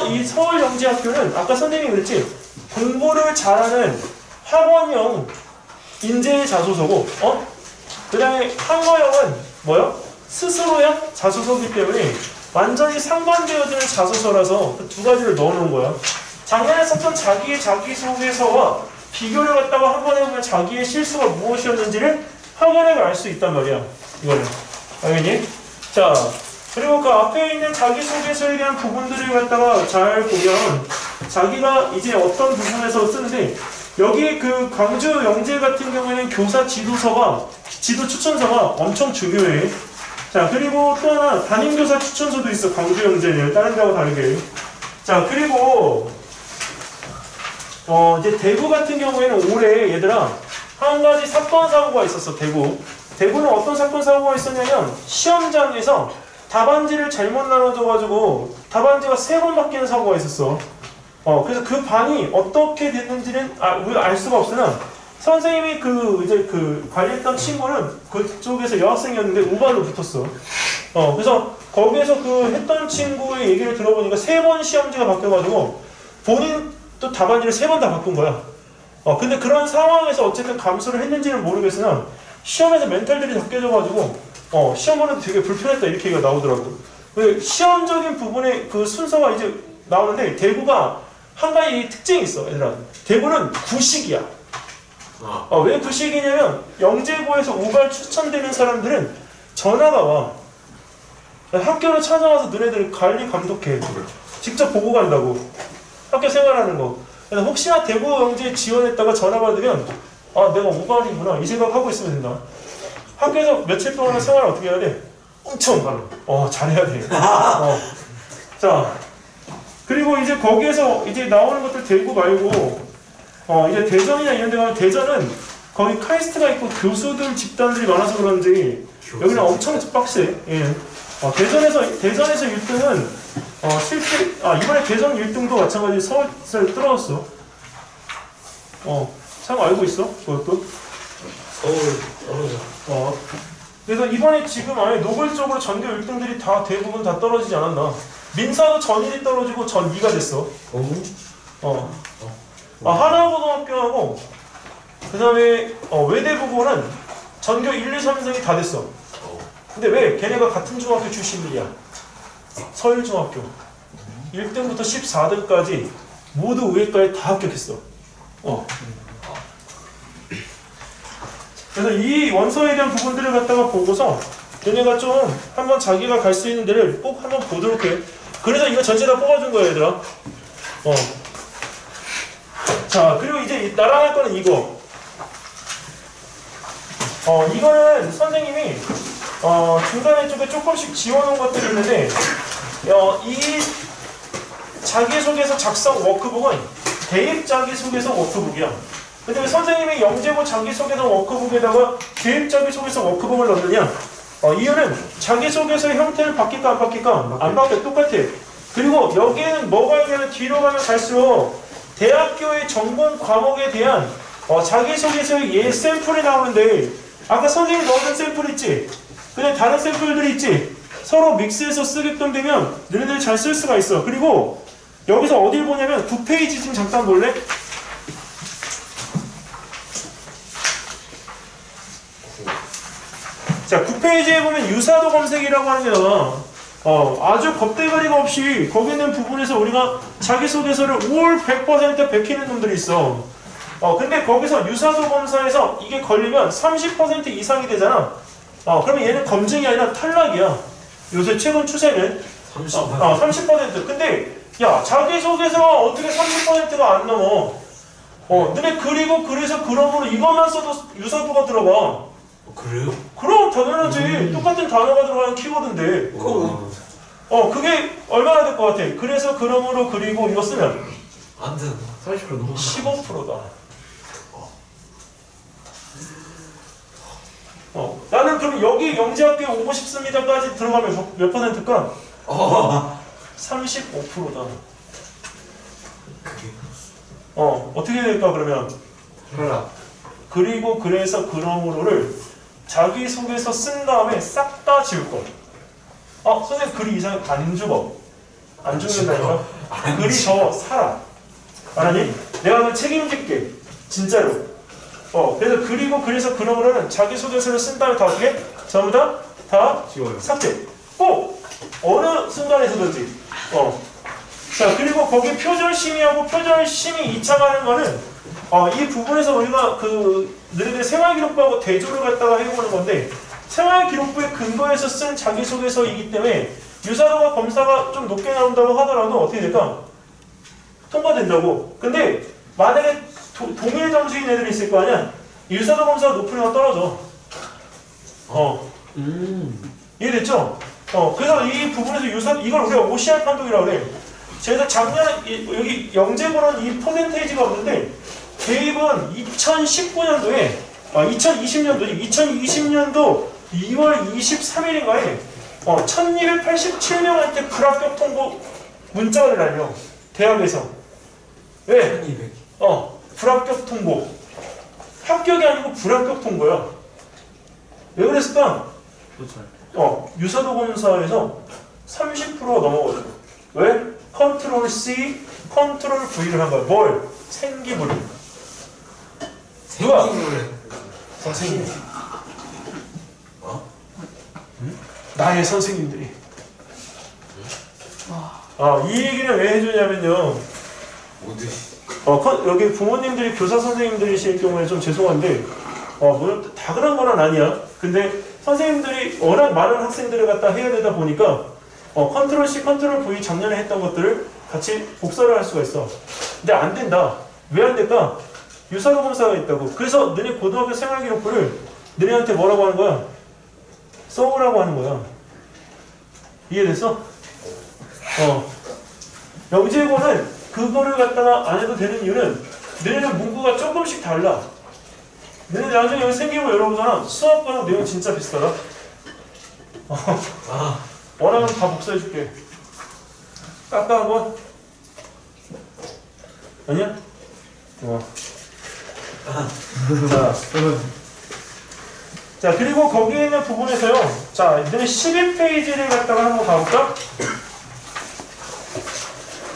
이 서울영재학교는 아까 선생님이 그랬지, 공부를 잘하는 학원형 인재의 자소서고, 그 다음에 한과형은 뭐야? 스스로의 자소서이기 때문에 완전히 상반되어지는 자소서라서 그 두 가지를 넣어놓은 거야. 작년에 썼던 자기의 자기소개서와 비교를 갖다가 한 번 해보면 자기의 실수가 무엇이었는지를 확인해 알 수 있단 말이야. 이거는. 알겠니? 자, 그리고 그 앞에 있는 자기소개서에 대한 부분들을 갖다가 잘 보면 자기가 이제 어떤 부분에서 쓰는데, 여기 그 광주 영재 같은 경우에는 교사 지도 추천서가 엄청 중요해. 자, 그리고 또 하나 담임교사 추천서도 있어. 광주 영재는 다른 데하고 다르게. 자, 그리고 이제 대구 같은 경우에는 올해 얘들아 한 가지 사건 사고가 있었어. 대구는 어떤 사건 사고가 있었냐면 시험장에서 답안지를 잘못 나눠줘가지고 답안지가 3번 바뀌는 사고가 있었어. 그래서 그 반이 어떻게 됐는지는 알 수가 없으나 선생님이 이제 관리했던 친구는 그쪽에서 여학생이었는데 우발로 붙었어. 그래서 거기에서 했던 친구의 얘기를 들어보니까 3번 시험지가 바뀌어가지고 본인도 답안지를 3번 다 바꾼 거야. 근데 그런 상황에서 어쨌든 감수를 했는지는 모르겠으나 시험에서 멘탈들이 다 깨져가지고 시험 보는데 되게 불편했다 이렇게 얘기가 나오더라고. 시험적인 부분의 그 순서가 이제 나오는데 대구가 한 가지 특징이 있어, 얘들아. 대구는 구식이야. 왜 구식이냐면 영재고에서 우발 추천되는 사람들은 전화가 와. 학교로 찾아와서 너네들 관리 감독해. 직접 보고 간다고. 학교 생활하는 거. 그래서 혹시나 대구 영재에 지원했다가 전화 받으면 내가 우발이구나 이 생각하고 있으면 된다. 학교에서 며칠 동안 생활을 어떻게 해야 돼? 엄청 잘해야 돼. 자, 그리고 이제 거기에서 이제 나오는 것들 대구 말고 이제 대전이나 이런 데 가면 대전은 거기 카이스트가 있고 교수들 집단들이 많아서 그런지 여기는 엄청 빡세. 예. 대전에서 1등은 실제 이번에 대전 1등도 마찬가지 서울에서 떨어졌어. 참 알고 있어? 그것도? 서울 떨어져. 그래서 이번에 지금 아예 노골적으로 전교 1등들이 다 대부분 다 떨어지지 않았나. 민사도 전 1이 떨어지고 전 2가 됐어. 하나고등학교하고 그 다음에 외대부고는 전교 1, 2, 3등이 다 됐어. 근데 왜? 걔네가 같은 중학교 출신들이야. 서울중학교 1등부터 14등까지 모두 의회과에 다 합격했어. 그래서 이 원서에 대한 부분들을 갖다가 보고서 걔네가 좀 한번 자기가 갈 수 있는 데를 꼭 한번 보도록 해. 그래서 이거 전체 다 뽑아준 거야, 얘들아. 자, 그리고 이제 나랑 할 거는 이거. 이거는 선생님이 중간에 쪽에 조금씩 지워놓은 것들이 있는데 이 자기소개서 작성 워크북은 대입 자기소개서 워크북이야. 근데 왜 선생님이 영재고 자기소개서 워크북에다가 대입 자기소개서 워크북을 넣느냐? 이유는 자기소개서의 형태를 바뀔까 안 바뀔까? 안 바뀌어. 똑같아. 그리고 여기에는 뭐가 있냐면 뒤로 가면 갈수록 대학교의 전공 과목에 대한 자기소개서의 예 샘플이 나오는데 아까 선생님이 넣은 샘플 있지? 근데 다른 샘플들이 있지? 서로 믹스해서 쓰게끔 되면 너네들이 잘 쓸 수가 있어. 그리고 여기서 어딜 보냐면 9페이지 좀 잠깐 볼래? 자, 9페이지에 보면 유사도 검색이라고 하는 게 나와. 아주 겁대가리가 없이 거기 있는 부분에서 우리가 자기소개서를 올 100% 베끼는 놈들이 있어. 근데 거기서 유사도 검사에서 이게 걸리면 30% 이상이 되잖아. 그러면 얘는 검증이 아니라 탈락이야. 요새 최근 추세는 30%. 근데 야, 자기소개서가 어떻게 30%가 안 넘어? 너네 그리고 그래서 그러므로 이것만 써도 유사도가 들어가. 그래요? 그럼 당연하지. 똑같은 단어가 들어가는 키워드인데. 그게 얼마나 될 것 같아? 그래서 그러므로 그리고 이거 쓰면 안 되나? 30% 넘어. 15%다. 나는 그럼 여기 영재학교에 오고 싶습니다까지 들어가면 몇 %일까? 35%다. 그게 어떻게 될까 그러면? 탈락. 그리고 그래서 그러므로를 자기소개서 쓴 다음에 싹 다 지울 거. 선생님 글이 이상해. 안 죽어. 안 죽는다니까? 글이 더 살아. 알았니? 내가 그걸 책임질게. 진짜로. 그래서 그리고 그래서 그러므로는 자기소개서를 쓴 다음에 다 어떻게? 전부 다 지워요. 삭제. 꼭 어느 순간에서든지. 자, 그리고 거기 표절심의하고 표절심의 2차 가는 거는 이 부분에서 우리가 너희들 생활기록부하고 대조를 갖다가 해보는 건데 생활기록부의 근거에서 쓴 자기소개서이기 때문에 유사도가 검사가 좀 높게 나온다고 하더라도 어떻게 될까? 통과된다고. 근데 만약에 동일 점수인 애들이 있을 거 아니야? 유사도 검사가 높으면 떨어져. 이해됐죠? 그래서 이 부분에서 이걸 우리가 OCR 판독이라고 그래. 제가 작년에 여기 영재고는 이 퍼센테이지가 없는데 대입은 2019년도에 2020년도 2월 23일인가에 1287명한테 불합격 통보 문자를 날려. 대학에서. 왜? 1200. 불합격 통보. 합격이 아니고 불합격 통보야. 왜 그랬을까? 그렇죠. 유사도 검사에서 30%가 넘어가죠. 왜? 컨트롤 C, 컨트롤 V를 한 거야. 뭘? 생기부를. 누가? 생기부를 선생님. 어? 나의 선생님들이. 이 얘기는 왜 해주냐면요. 모두 여기 부모님들이 교사 선생님들이실 경우에 좀 죄송한데, 물론 다 그런 건 아니야. 근데 선생님들이 워낙 많은 학생들을 갖다 해야 되다 보니까, 컨트롤 C, 컨트롤 V 작년에 했던 것들을 같이 복사를 할 수가 있어. 근데 안 된다. 왜 안 될까? 유사도 검사가 있다고. 그래서 너네 고등학교 생활기록부를 너네한테 뭐라고 하는 거야? 써오라고 하는 거야. 이해됐어? 영재고는 그거를 갖다가 안 해도 되는 이유는 너네는 문구가 조금씩 달라. 너네 나중에 여기 생기고 열어보잖아. 수학과는 내용 진짜 비슷하다. 원하면 다 복사해줄게. 깎아 한번. 아니야? 자, 그리고 거기에 있는 부분에서요. 자, 너네 12페이지를 갖다가 한번 가볼까?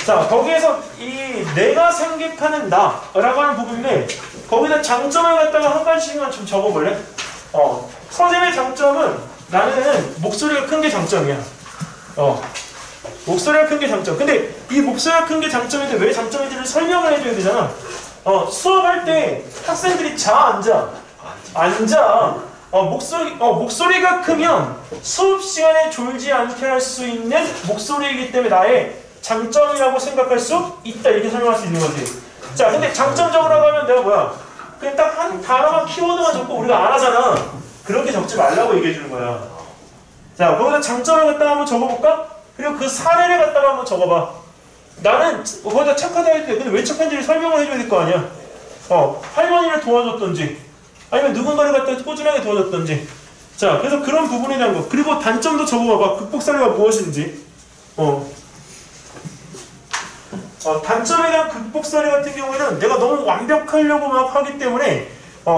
자, 거기에서 이 내가 생각하는 나라고 하는 부분인데 거기다 장점을 갖다가 한 가지씩만 좀 적어볼래? 선생님의 장점은 나는 목소리가 큰 게 장점이야. 목소리가 큰 게 장점. 근데 이 목소리가 큰 게 장점인데 왜 장점인지를 설명을 해줘야 되잖아. 수업할 때 학생들이 앉아. 목소리가 크면 수업 시간에 졸지 않게 할 수 있는 목소리이기 때문에 나의 장점이라고 생각할 수 있다. 이렇게 설명할 수 있는 거지. 자, 근데 장점적으로 하면 내가 뭐야? 그냥 딱 한 단어만 키워드만 적고 우리가 안 하잖아. 그렇게 적지 말라고 얘기해 주는 거야. 자, 거기다 장점을 갖다가 한번 적어볼까? 그리고 그 사례를 갖다가 한번 적어봐. 나는 거기다 착하다 할 때 근데 왜 착한지를 설명을 해줘야 될 거 아니야. 할머니를 도와줬던지 아니면 누군가를 갖다 꾸준하게 도와줬던지. 자, 그래서 그런 부분에 대한 거. 그리고 단점도 적어봐봐. 극복 사례가 무엇인지. 단점에 대한 극복 사례 같은 경우에는 내가 너무 완벽하려고 막 하기 때문에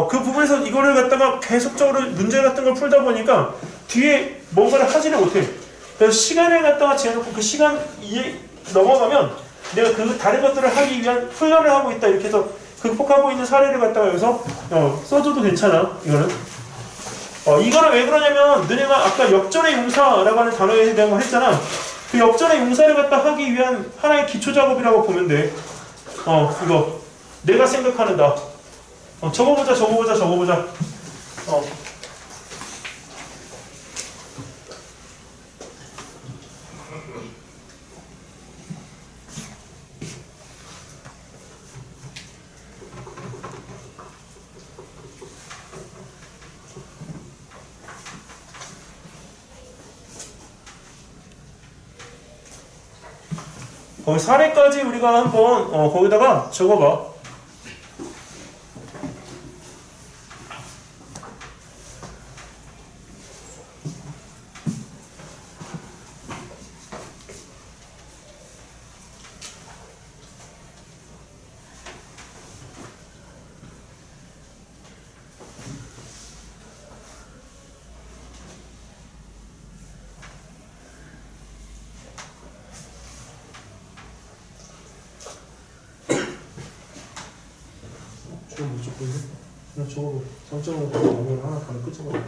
그 부분에서 이거를 갖다가 계속적으로 문제 같은 걸 풀다 보니까 뒤에 뭔가를 하지를 못해. 그래서 시간을 갖다가 재놓고 그 시간 이에 넘어가면 내가 그 다른 것들을 하기 위한 훈련을 하고 있다. 이렇게 해서 극복하고 있는 사례를 갖다가 여기서 써줘도 괜찮아. 이거는 왜 그러냐면 너네가 아까 역전의 용사라고 하는 단어에 대한 걸 했잖아. 그 역전의 용사를 갖다 하기 위한 하나의 기초 작업이라고 보면 돼. 이거 내가 생각하는 나. 적어보자. 거기 사례까지 우리가 한번 거기다가 적어봐. 저거 장점으로 오늘 하나 가면 끝이거든.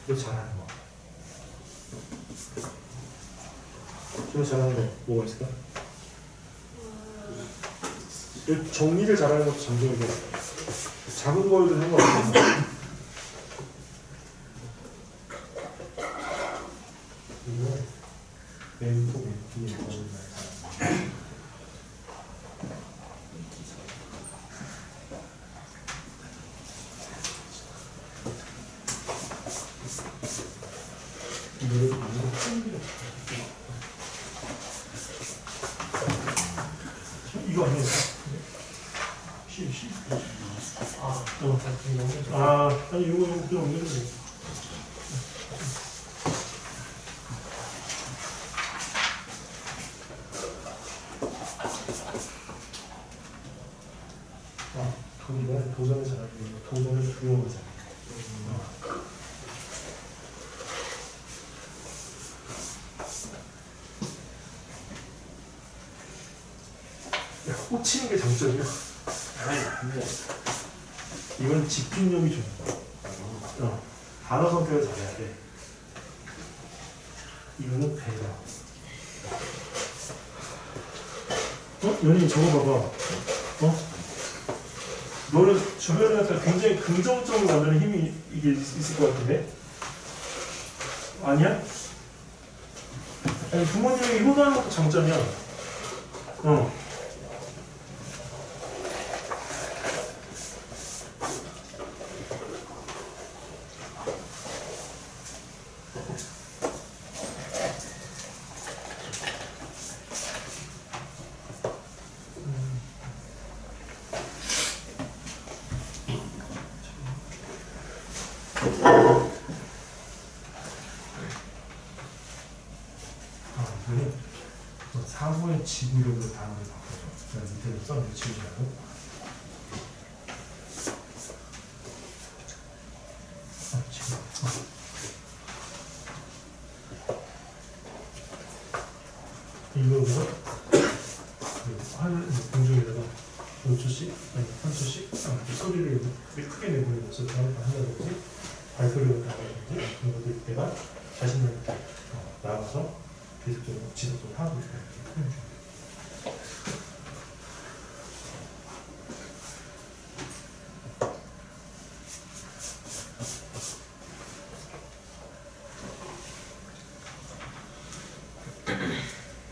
너 잘하는 거. 저 잘하는 거 뭐가 있을까? 정리를 잘하는 것도 장점이고 작은 거에도 상관없어. 이거 아니에요? 아니 이거 그냥 없는 거. 도전을 잘하는 거. 도전을 두려워하잖아. 꽂히는 게 장점이야. 이건 집중력이 좋아. 단어 선택을 잘해야 돼. 이거는 배다. 연희 저거 봐봐. 너는 주변에 갖다 굉장히 긍정적으로 만드는 힘이 이게 있을 것 같은데? 아니야? 아니, 부모님에게 효도하는 것도 장점이야. 사고의 지구력으로 단어를 바꿔줘. 그냥 밑에를 써놓고 지우지 말고. 지금. 이거보다 공중에다가 5초씩, 아니 3초씩 소리를 크게 내보내면서 다음에 한다든지 발소리를 나가든지 그런 것들 내가 자신을 나가서 계속적으로 지속적으로 하고 있다.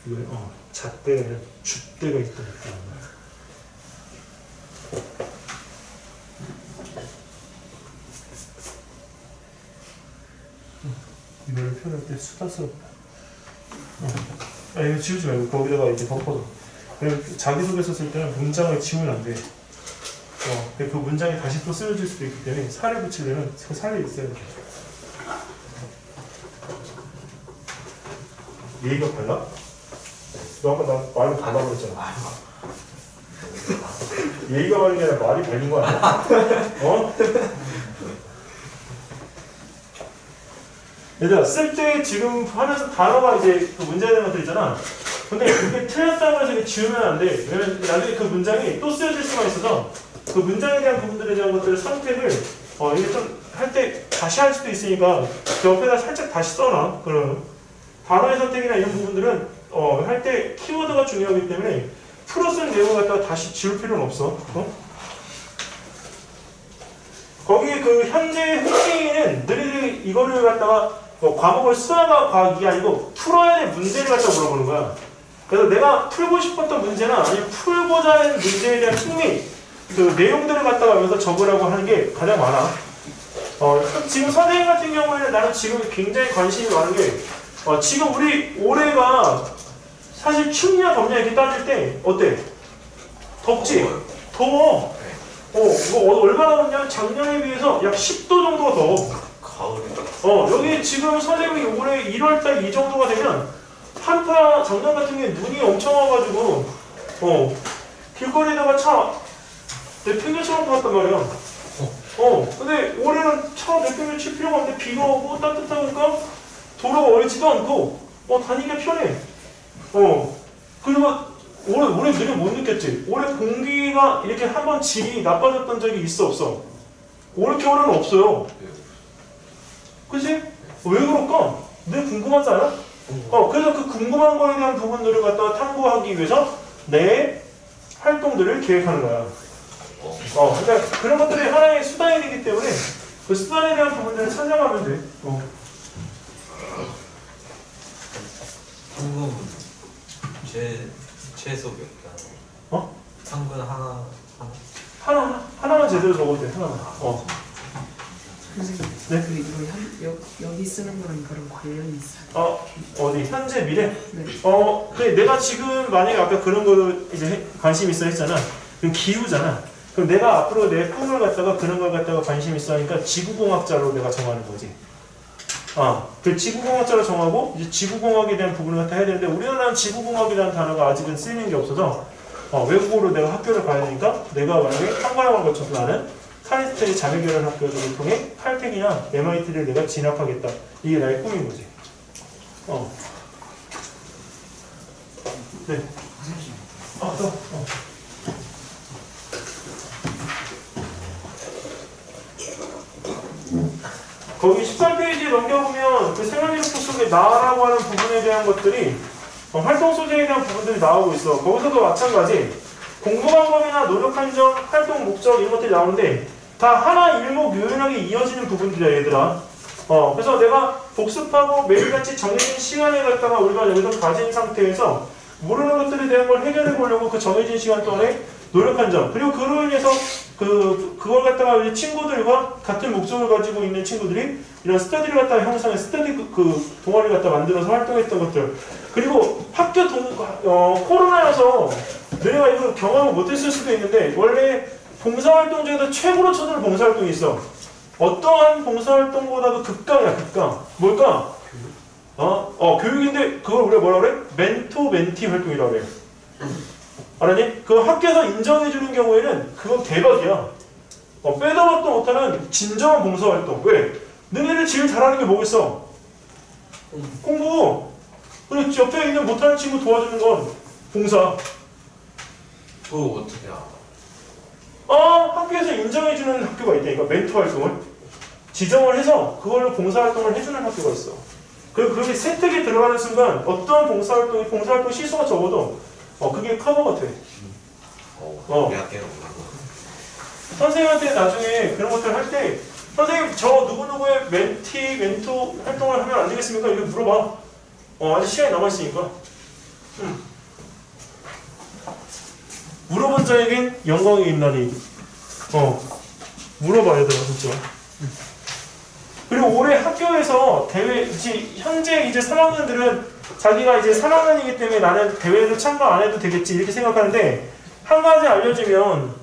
이거는 잣대가 줏대가 있다니까. 이거를 표현할 때 수다스럽다. 이거 지우지 말고 거기다가 이제 덮어서. 그리고 자기소개서 쓸 때는 문장을 지우면 안 돼. 근데 그 문장이 다시 또 쓰여질 수도 있기 때문에 살을 붙이려면 그 살이 있어야 돼. 예의가 발라? 너 아까 나 말을 발라고 그랬잖아. 예의가 바른 게 아니라 말이 발린 거 아니야? 얘들아, 쓸 때 지금 하면서 단어가 이제 그 문제에 대한 것들 있잖아. 근데 그게 틀렸다고 해서 이게 지우면 안 돼. 왜냐면 나중에 그 문장이 또 쓰여질 수가 있어서 그 문장에 대한 부분들에 대한 것들을 선택을 이게 좀 할 때 다시 할 수도 있으니까 그 옆에다 살짝 다시 써놔. 그럼 단어의 선택이나 이런 부분들은 할 때 키워드가 중요하기 때문에 풀어 쓴 내용을 갖다가 다시 지울 필요는 없어. 거기 그 현재 호칭이는 너희들이 이거를 갖다가 과목을 수학과 과학이 아니고 풀어야 될 문제를 갖다 물어보는 거야. 그래서 내가 풀고 싶었던 문제나 아니면 풀고자 하는 문제에 대한 흥미, 그 내용들을 갖다가 여기서 적으라고 하는 게 가장 많아. 지금 선생님 같은 경우에는 나는 지금 굉장히 관심이 많은 게 지금 우리 올해가 사실 춥냐 덥냐 이렇게 따질 때 어때? 덥지? 더워. 이거 얼마나 덥냐면 작년에 비해서 약 10도 정도가 더워. 가을에. 여기 지금 선생님이 올해 1월달 이 정도가 되면 한파 작년 같은 경우에 눈이 엄청 와가지고 길거리에다가 차 내팽개쳐놓고 갔단 말이야. 근데 올해는 차 내팽개 칠 필요가 없는데 비가 오고 따뜻하니까 도로가 얼지도 않고 다니기가 편해. 그리고 올해 너네 못 느꼈지? 올해 공기가 이렇게 한번 질이 나빠졌던 적이 있어 없어? 올해 겨울에는 없어요. 그치? 왜 그럴까? 늘 궁금하지 않아? 그래서 그 궁금한 거에 대한 부분들을 갖다가 탐구하기 위해서 내 활동들을 계획하는 거야. 그러니까 그런 것들이 하나의 수단이 되기 때문에 그 수단에 대한 부분들을 찾아가면 돼. 상금 최소 몇 개? 상금 하나만 제대로 적어도 돼. 하나만. 선생님, 네? 여기 쓰는 거랑 그런 관련이 있어요? 어디? 현재 미래? 네. 그래, 내가 지금 만약에 아까 그런 거 이제 관심 있어 했잖아. 그럼 기후잖아. 그럼 내가 앞으로 내 꿈을 갖다가 그런 걸 갖다가 관심 있어 하니까 지구공학자로 내가 정하는 거지. 그 지구공학자로 정하고 이제 지구공학에 대한 부분을 갖다 해야 되는데 우리나라는 지구공학이라는 단어가 아직은 쓰이는 게 없어서 외국어로 내가 학교를 가야 되니까 내가 만약에 한과형을 거쳐서 나는 카이스트의 자매결연 학교를 통해 칼텍이나 MIT를 내가 진학하겠다. 이게 나의 꿈인 거지. 네. 또. 거기 13페이지에 넘겨보면 그 생활기록부 속에 나라고 하는 부분에 대한 것들이 활동 소재에 대한 부분들이 나오고 있어. 거기서도 마찬가지 공부 방법이나 노력한 점, 활동 목적 이런 것들이 나오는데 다 하나 일목요연하게 이어지는 부분들이야 얘들아. 그래서 내가 복습하고 매일같이 정해진 시간에 갖다가 우리가 여기서 가진 상태에서 모르는 것들에 대한 걸 해결해 보려고 그 정해진 시간 동안에 노력한 점, 그리고 그로 인해서 그걸 갖다가 이제 친구들과 같은 목적을 가지고 있는 친구들이 이런 스터디를 갖다가 형성해 스터디 그 동아리를 갖다 만들어서 활동했던 것들, 그리고 학교 코로나여서 너희가 이걸 경험을 못했을 수도 있는데 원래 봉사활동 중에서 최고로 쳐주는 봉사활동이 있어. 어떠한 봉사활동보다도 극강이야, 극강. 뭘까? 교육인데 그걸 우리가 뭐라 그래? 멘토 멘티 활동이라고 그래. 알았니? 그 학교에서 인정해주는 경우에는 그건 대박이야. 빼도 박도 못하는 진정한 봉사활동. 왜? 너네를 제일 잘하는 게 뭐겠어? 공부. 그리고 옆에 있는 못하는 친구 도와주는 건 봉사. 그거 어떻게 알아? 학교에서 인정해주는 학교가 있다니까. 멘토 활동을 지정을 해서 그걸로 봉사활동을 해주는 학교가 있어. 그리고 그게 세특에 들어가는 순간 어떤 봉사활동 시수가 적어도 그게 커버가 돼. 우리 학교는 선생님한테 나중에 그런 것들 할 때 선생님 저 누구누구의 멘토 활동을 하면 안 되겠습니까? 이렇게 물어봐. 아직 시간이 남아있으니까. 물어본 자에겐 영광이 있나니. 물어봐 얘들아 진짜. 그리고 올해 학교에서 대회, 현재 이제 3학년들은 자기가 이제 3학년이기 때문에 나는 대회를 참가 안 해도 되겠지 이렇게 생각하는데, 한 가지 알려주면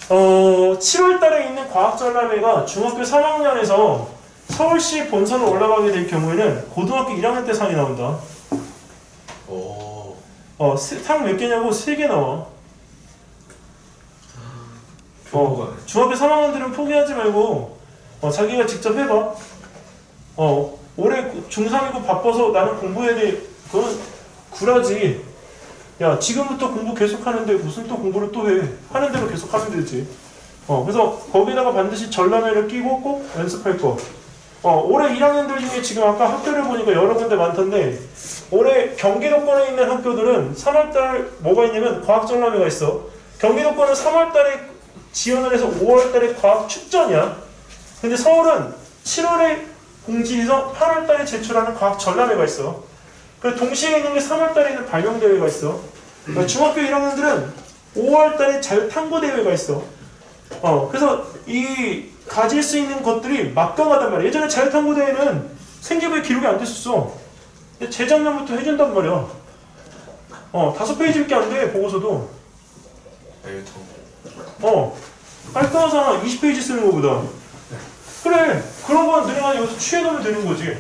7월 달에 있는 과학전람회가 중학교 3학년에서 서울시 본선을 올라가게 될 경우에는 고등학교 1학년 때 상이 나온다. 상 몇 개냐고? 3개 나와. 중학교 3학년들은 포기하지 말고 자기가 직접 해봐. 올해 중3이고 바빠서 나는 공부해야 돼. 그건 구라지. 야, 지금부터 공부 계속 하는데 무슨 또 공부를 또 해. 하는 대로 계속 하면 되지. 그래서 거기다가 반드시 전람회를 끼고 꼭 연습할 거. 올해 1학년들 중에 지금 아까 학교를 보니까 여러 군데 많던데, 올해 경기도권에 있는 학교들은 3월달 뭐가 있냐면 과학전람회가 있어. 경기도권은 3월달에 지원을 해서 5월달에 과학축전이야. 근데 서울은 7월에 공지해서 8월달에 제출하는 과학전람회가 있어. 그리고 동시에 있는 게 3월달에 있는 발명대회가 있어. 그러니까 중학교 1학년들은 5월달에 자유탐구대회가 있어. 그래서 이 가질 수 있는 것들이 막강하단 말이야. 예전에 자유탐구대회는 생계부에 기록이 안 됐었어. 근데 재작년부터 해준단 말이야. 5페이지밖에 안 돼, 보고서도. 깔끔하잖아. 20페이지 쓰는 거보다. 그래, 그런 건 너네가 여기서 취해놓으면 되는 거지.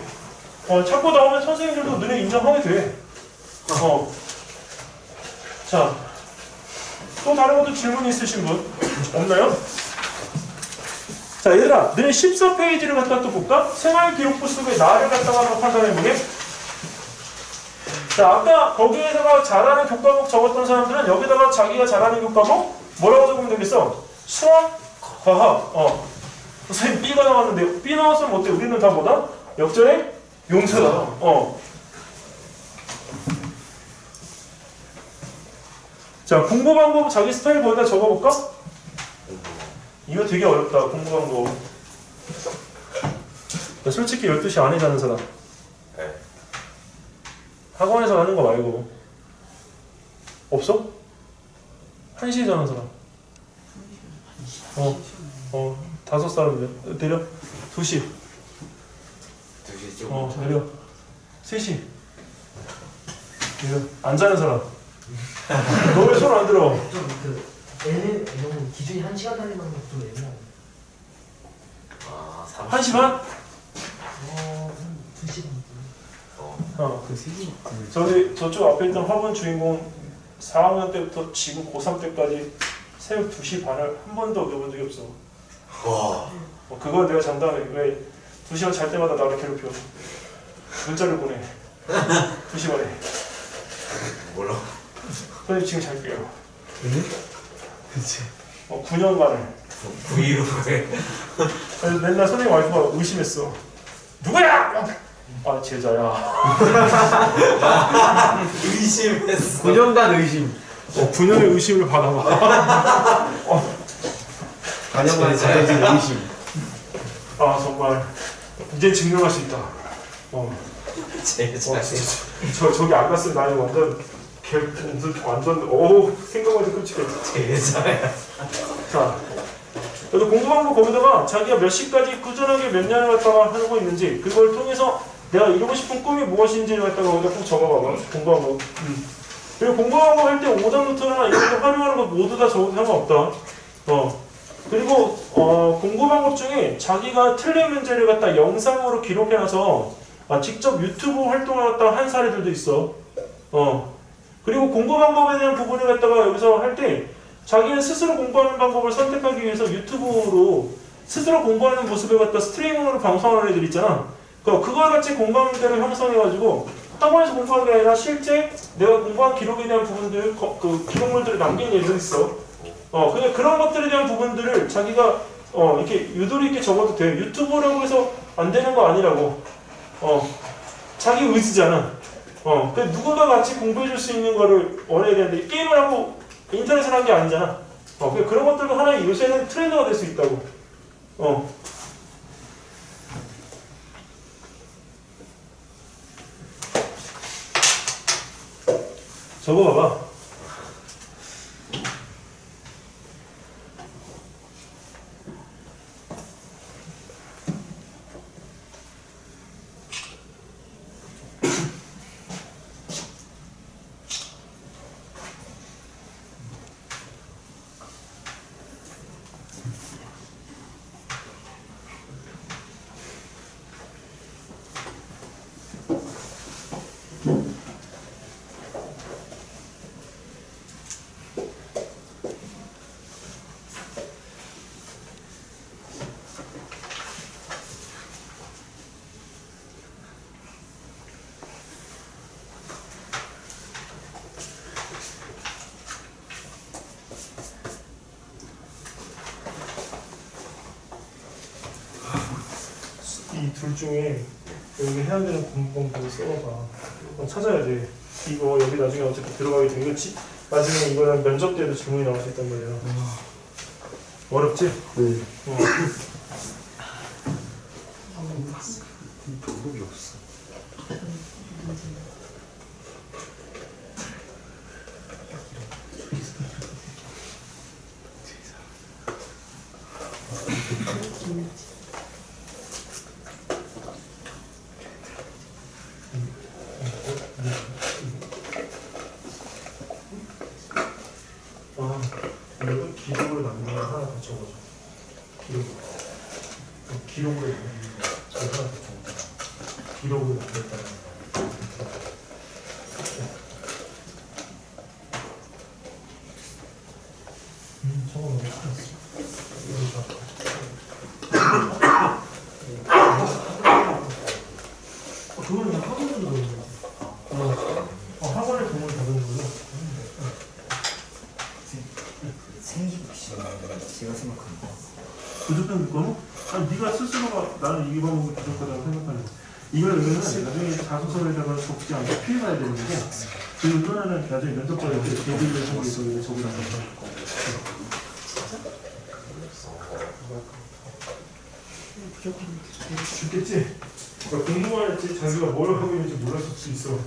자꾸 나오면 선생님들도 너네 인정하게 돼. 자, 또 다른 것도 질문 있으신 분 없나요? 자, 얘들아, 너네 14페이지를 갖다 또 볼까? 생활기록부 속에 나를 갖다가 한번 판단해보게. 자, 아까 거기에다가 잘하는 교과목 적었던 사람들은 여기다가 자기가 잘하는 교과목 뭐라고 적으면 되겠어? 수학, 과학. 선생님 B가 나왔는데 B 나왔으면 어때? 우리는 다 뭐다? 역전의 용사다. 자, 공부 방법 자기 스타일 거기다 적어볼까? 이거 되게 어렵다. 공부 방법. 솔직히 12시 안에 자는 사람. 네. 학원에서 하는 거 말고. 없어? 1시에 자는 사람. 5사람들. 내려. 2시. 2시 좀. 내려. 3시. 내려. 안 자는 사람. 너 왜 손 안 들어? 얘는 기준이 1시간 달리는 것도 애매하네. 1시 반? 2시간. 저기 저쪽 앞에 있던 화분 주인공 4학년 때부터 지금 고3 때까지 새벽 2시 반을 한 번도 어겨본 적이 없어. 와. 그거 내가 장담해. 왜 2시간 잘 때마다 나를 괴롭혀. 문자를 보내. 2시 반에. 몰라. 선생님 지금 잘게요. 응? 그치. 9년간을. 브이로그에. 그래서 맨날 선생님 와이프가 의심했어. 누구야? 아 제자야. 의심했어. 9년간 의심. 9년의 의심을 받아봐. 4년간 가져진 의심. 아 정말 이제 증명할 수 있다. 제자. 저기 안 갔으면 나는 완전 완전 생각만 해도 끔찍해. 제자야. 자, 그래도 공부한 거 거기다가 자기가 몇 시까지 꾸준하게 몇 년을 갖다가 하고 있는지 그걸 통해서 내가 이루고 싶은 꿈이 무엇인지를 갖다가 거기다 꼭 적어봐봐. 공부한 거. 그리고 공부한 거 할 때 오답노트나 이런 거 활용하는 거 모두 다 적어도 상관없다. 그리고 공부 방법 중에 자기가 틀린 문제를 갖다 영상으로 기록해놔서 직접 유튜브 활동을 갖다가 한 사례들도 있어. 그리고 공부 방법에 대한 부분을 갖다가 여기서 할 때 자기는 스스로 공부하는 방법을 선택하기 위해서 유튜브로 스스로 공부하는 모습을 갖다 스트리밍으로 방송하는 애들 있잖아. 그걸 같이 공감대를 형성해가지고 학원에서 공부하는 게 아니라 실제 내가 공부한 기록에 대한 부분들, 그 기록물들을 남기는 애들 있어. 근데 그런 것들에 대한 부분들을 자기가 이렇게 유도리 있게 적어도 돼. 유튜브라고 해서 안 되는 거 아니라고. 자기 의지잖아. 그 누군가 같이 공부해줄 수 있는 거를 원해야 되는데 게임을 하고 인터넷을 한 게 아니잖아. 그런 것들도 하나의 요새는 트렌드가 될 수 있다고. 적어봐봐. 이 둘 중에 여기 해야 되는 공부 방법을 써봐봐. 찾아야 돼. 이거 여기 나중에 어차피 들어가게 되면 이거 나중에 이거는 면접 때도 질문이 나올 수 있단 말이야. 어렵지? 네. 방법이 없어. 이거 기록으로 남는 거 하나 더 적어줘. 기록으로 남는 거 하나 더 적어줘. 기록으로 남겼다는 거. 그거는 그냥 학원에서 넣는 거야. 학원에 돈을 받는 거야. 생기고 있어. 제가 생각하는 거. 부족한 거는? 아니 네가 스스로가 나는 이 방법이 부족하다고 생각하는 거야. 이걸 그러면 나중에 자소서에다가 적지 않고 피해가야 되는 거고 그리고 이거는 나중에 면접관에 대비를 하고 있어 적으라는 거. 죽겠지? 공부만 했지 자기가 뭘 하고 있는지 몰랐을 수 있어.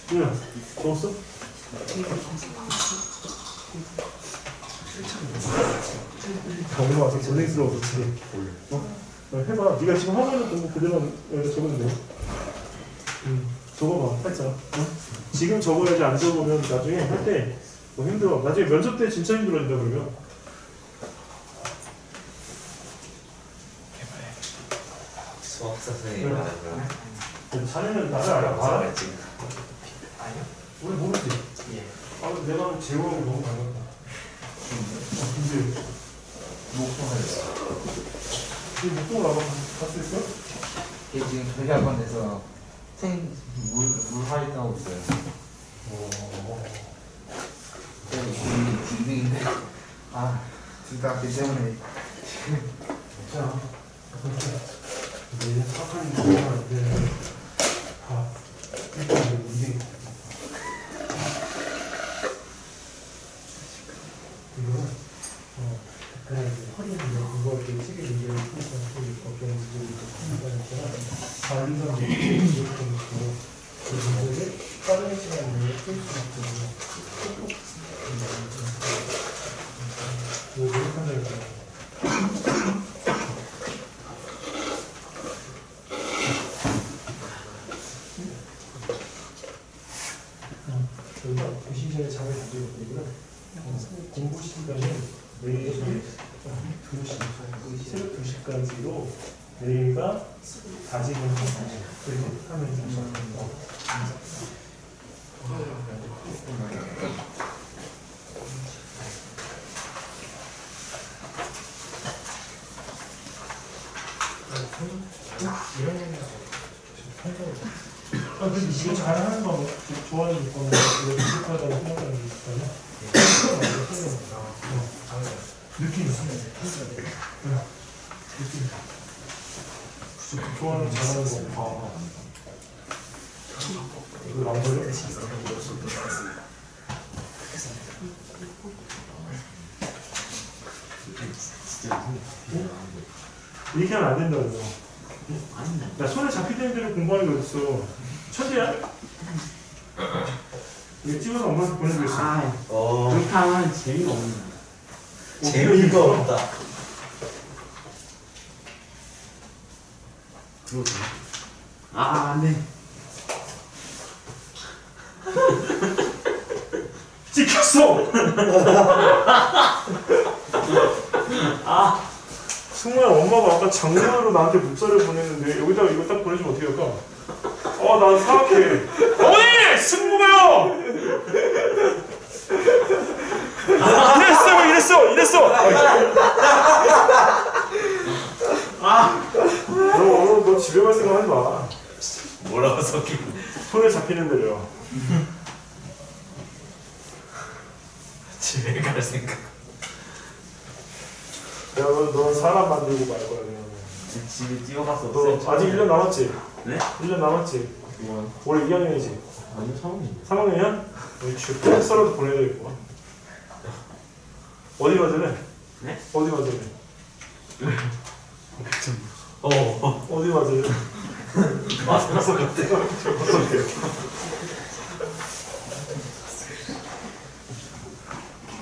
그냥 적었어? 병원 와서 고생스러워서 지금 해봐. 네가 지금 하고 있는 공부 그대로 여기다 적으면 돼. 적어봐 살짝. 지금 적어야지 안 적으면 나중에 할 때 뭐 힘들어. 나중에 면접 때 진짜 힘들어진다 그러면. 수학 선생님 말하는 자네는 나를 알아. 거야. 지금. 아니요. 우리 모르지. 예. 아 내가 재호형이 너무 닮았다. 근데 이 목동 나가 봤을 걸? 이게 지금 저희학원에서 물 활동하고 있어요. 딩딩인데 진짜 그 때문에 자, 내 착한 사람한테 다 일단 이게 이거는 그냥 허리는 그거 이렇게 책에 얘기를 풀어서 어떤 문제를 관리가 이렇게 있고 그 문제를 빠른 시간 내에 풀 수 있거든요. 이거 노력한다는 거예요. 저희가 그 시즌에 잠을 자고 있고요. 공부 시간은 매일 2시, 새벽 2시까지로 매일가 다지는 그렇게 하면 됩니다. 근데 이거 잘하는 거 좋아하는 거 이거 비슷하다고 생각하는 게 있다면 느낌 있으면 느낌 좋아하는 잘하는 거 이거 안 걸려? 이렇게 하면 안 된다고. 야, 손에 잡히는 대로 공부하는 게 어딨어. 천재야? 이거 찍어서 엄마한테 보내주겠어. 그렇게 하면 재미가 없는 거야. 재미가 없다. 그러고 네. 찍혔어! 승우야, 엄마가 아까 장난으로 나한테 문자를 보냈는데 여기다가 이거 딱 보내주면 어떻게 할까? 난 사악해. 어머니! 승우가요! 이랬어! 너 집에 갈 생각 하지 마. 뭐라고 섞이고. 손에 잡히는 대로요. 집에 갈 생각. 야, 너 사람 만들고 말 거야, 그냥. 집에 뛰어가서 너 아직 1년 남았지? 네? 1년 남았지? 뭐야? 올해 2학년이지? 아니요, 사모님. 3학년이야? 옳지. 펜서라도 보내야 되겠구만. 어디 맞을래? 네? 어디 맞을래? 어디 맞을래? 마스크 같아.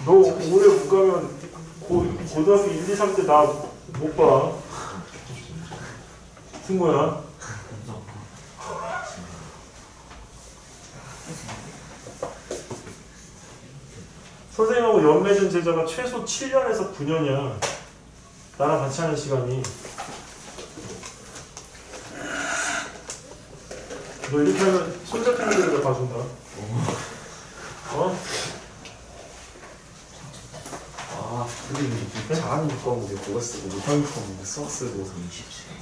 너 올해 못 가면 고등학교 1, 2, 3 때 나 못 봐. 승모야. 선생님하고 연맺은 제자가 최소 7년에서 9년이야. 나랑 같이 하는 시간이. 너 이렇게 하면 손잡히는 데를 봐준다. 선생님 잘하는 거 하면 국어 쓰고 못하는 거 하면 수학 쓰고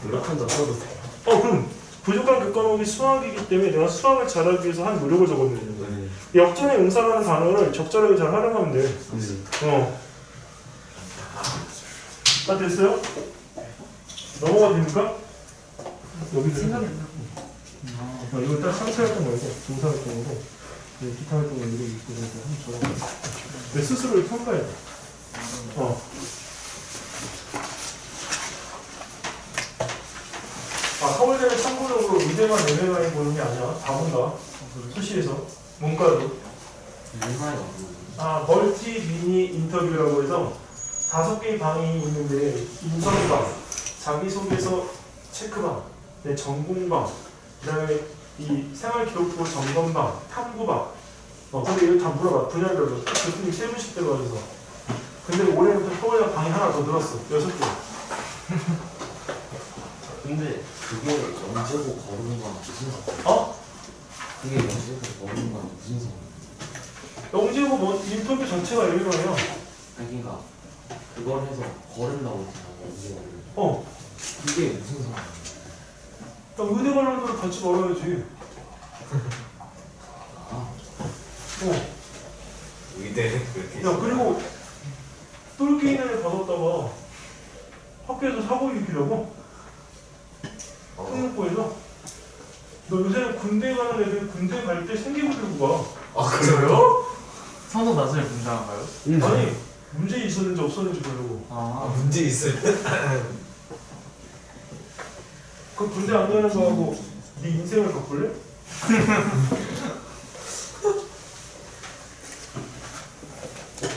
노력한 점 써도 돼요. 그럼 부족한 그 과목이 수학이기 때문에 내가 수학을 잘하기 위해서 한 노력을 적어드리는 거야. 네. 역전에 응사라는 단어를 적절하게 잘 활용하면 돼. 다 됐어요? 넘어가도 됩니까? 여기 생각이 안 나고. 이거 딱 상체 활동 말고 동사 활동으로 기타 활동을 이거 있고 그래서 한번 적어봐. 내 스스로를 평가해. 서울대는 참고적으로 의대만 내내만이 보는 게 아니야. 다 본다. 수시에서. 문과도. 멀티 미니 인터뷰라고 해서 5개의 방이 있는데 인성방, 자기소개서 체크방, 전공방, 그 다음에 이 생활기록부 점검방, 탐구방. 근데 이거 다 물어봐. 분야별로. 교수님 3분씩 들어가셔서. 근데 올해부터 서울대 방이 하나 더 늘었어. 6개. 근데 그게 영재고 거르는 거랑 무슨 상관? 어? 그게 영재고 거르는 거랑 무슨 상관? 영재고 뭐 인터뷰 자체가 여기로예요. 아기가 그걸 해서 거른다고 했잖아. 어. 이게 무슨 상관이야? 야, 의대 관련도를 같이 말아야지. 아, 어. 의대는 그렇게. 야, 그리고 똘끼인을 받았다가 학교에서 사고 일으키려고? 특목고에서? 너 요새는 군대 가는 애들 군대 갈 때 생기부 들고 가. 아 그래요? 성도 나중에 분장한가요? 아니, 문제 있었는지 없었는지 보려고. 아, 문제 있어요. 그 군대 안 가는 거하고 네 인생을 바꿀래?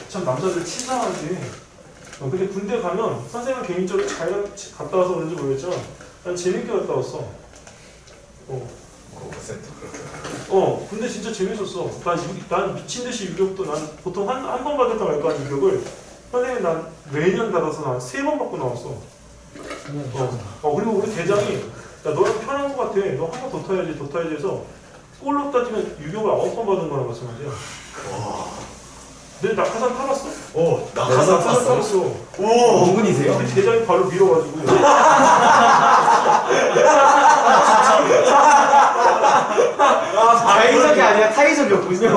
참 남자들 치사하지. 근데 군대 가면 선생님 개인적으로 잘 갔다 와서 그런지 모르겠지만 난 재밌게 갔다 왔어. 근데 진짜 재밌었어. 난 미친 듯이 유격도 난 보통 한 번 받을까 말까 하는 유격을 선생님 난 매년 받아서 난 3번 받고 나왔어. 그리고 우리 대장이 야 너랑 편한 거 같아. 너 한 번 더 타야지 더 타야지 해서 골로 따지면 유격을 9번 받은 거랑 마찬가지야. 와. 내 낙하산 타봤어? 낙하산 탔어. 오. 어머니세요? 우리 대장이 바로 밀어가지고 자의적이 아니라 타의적이었군요.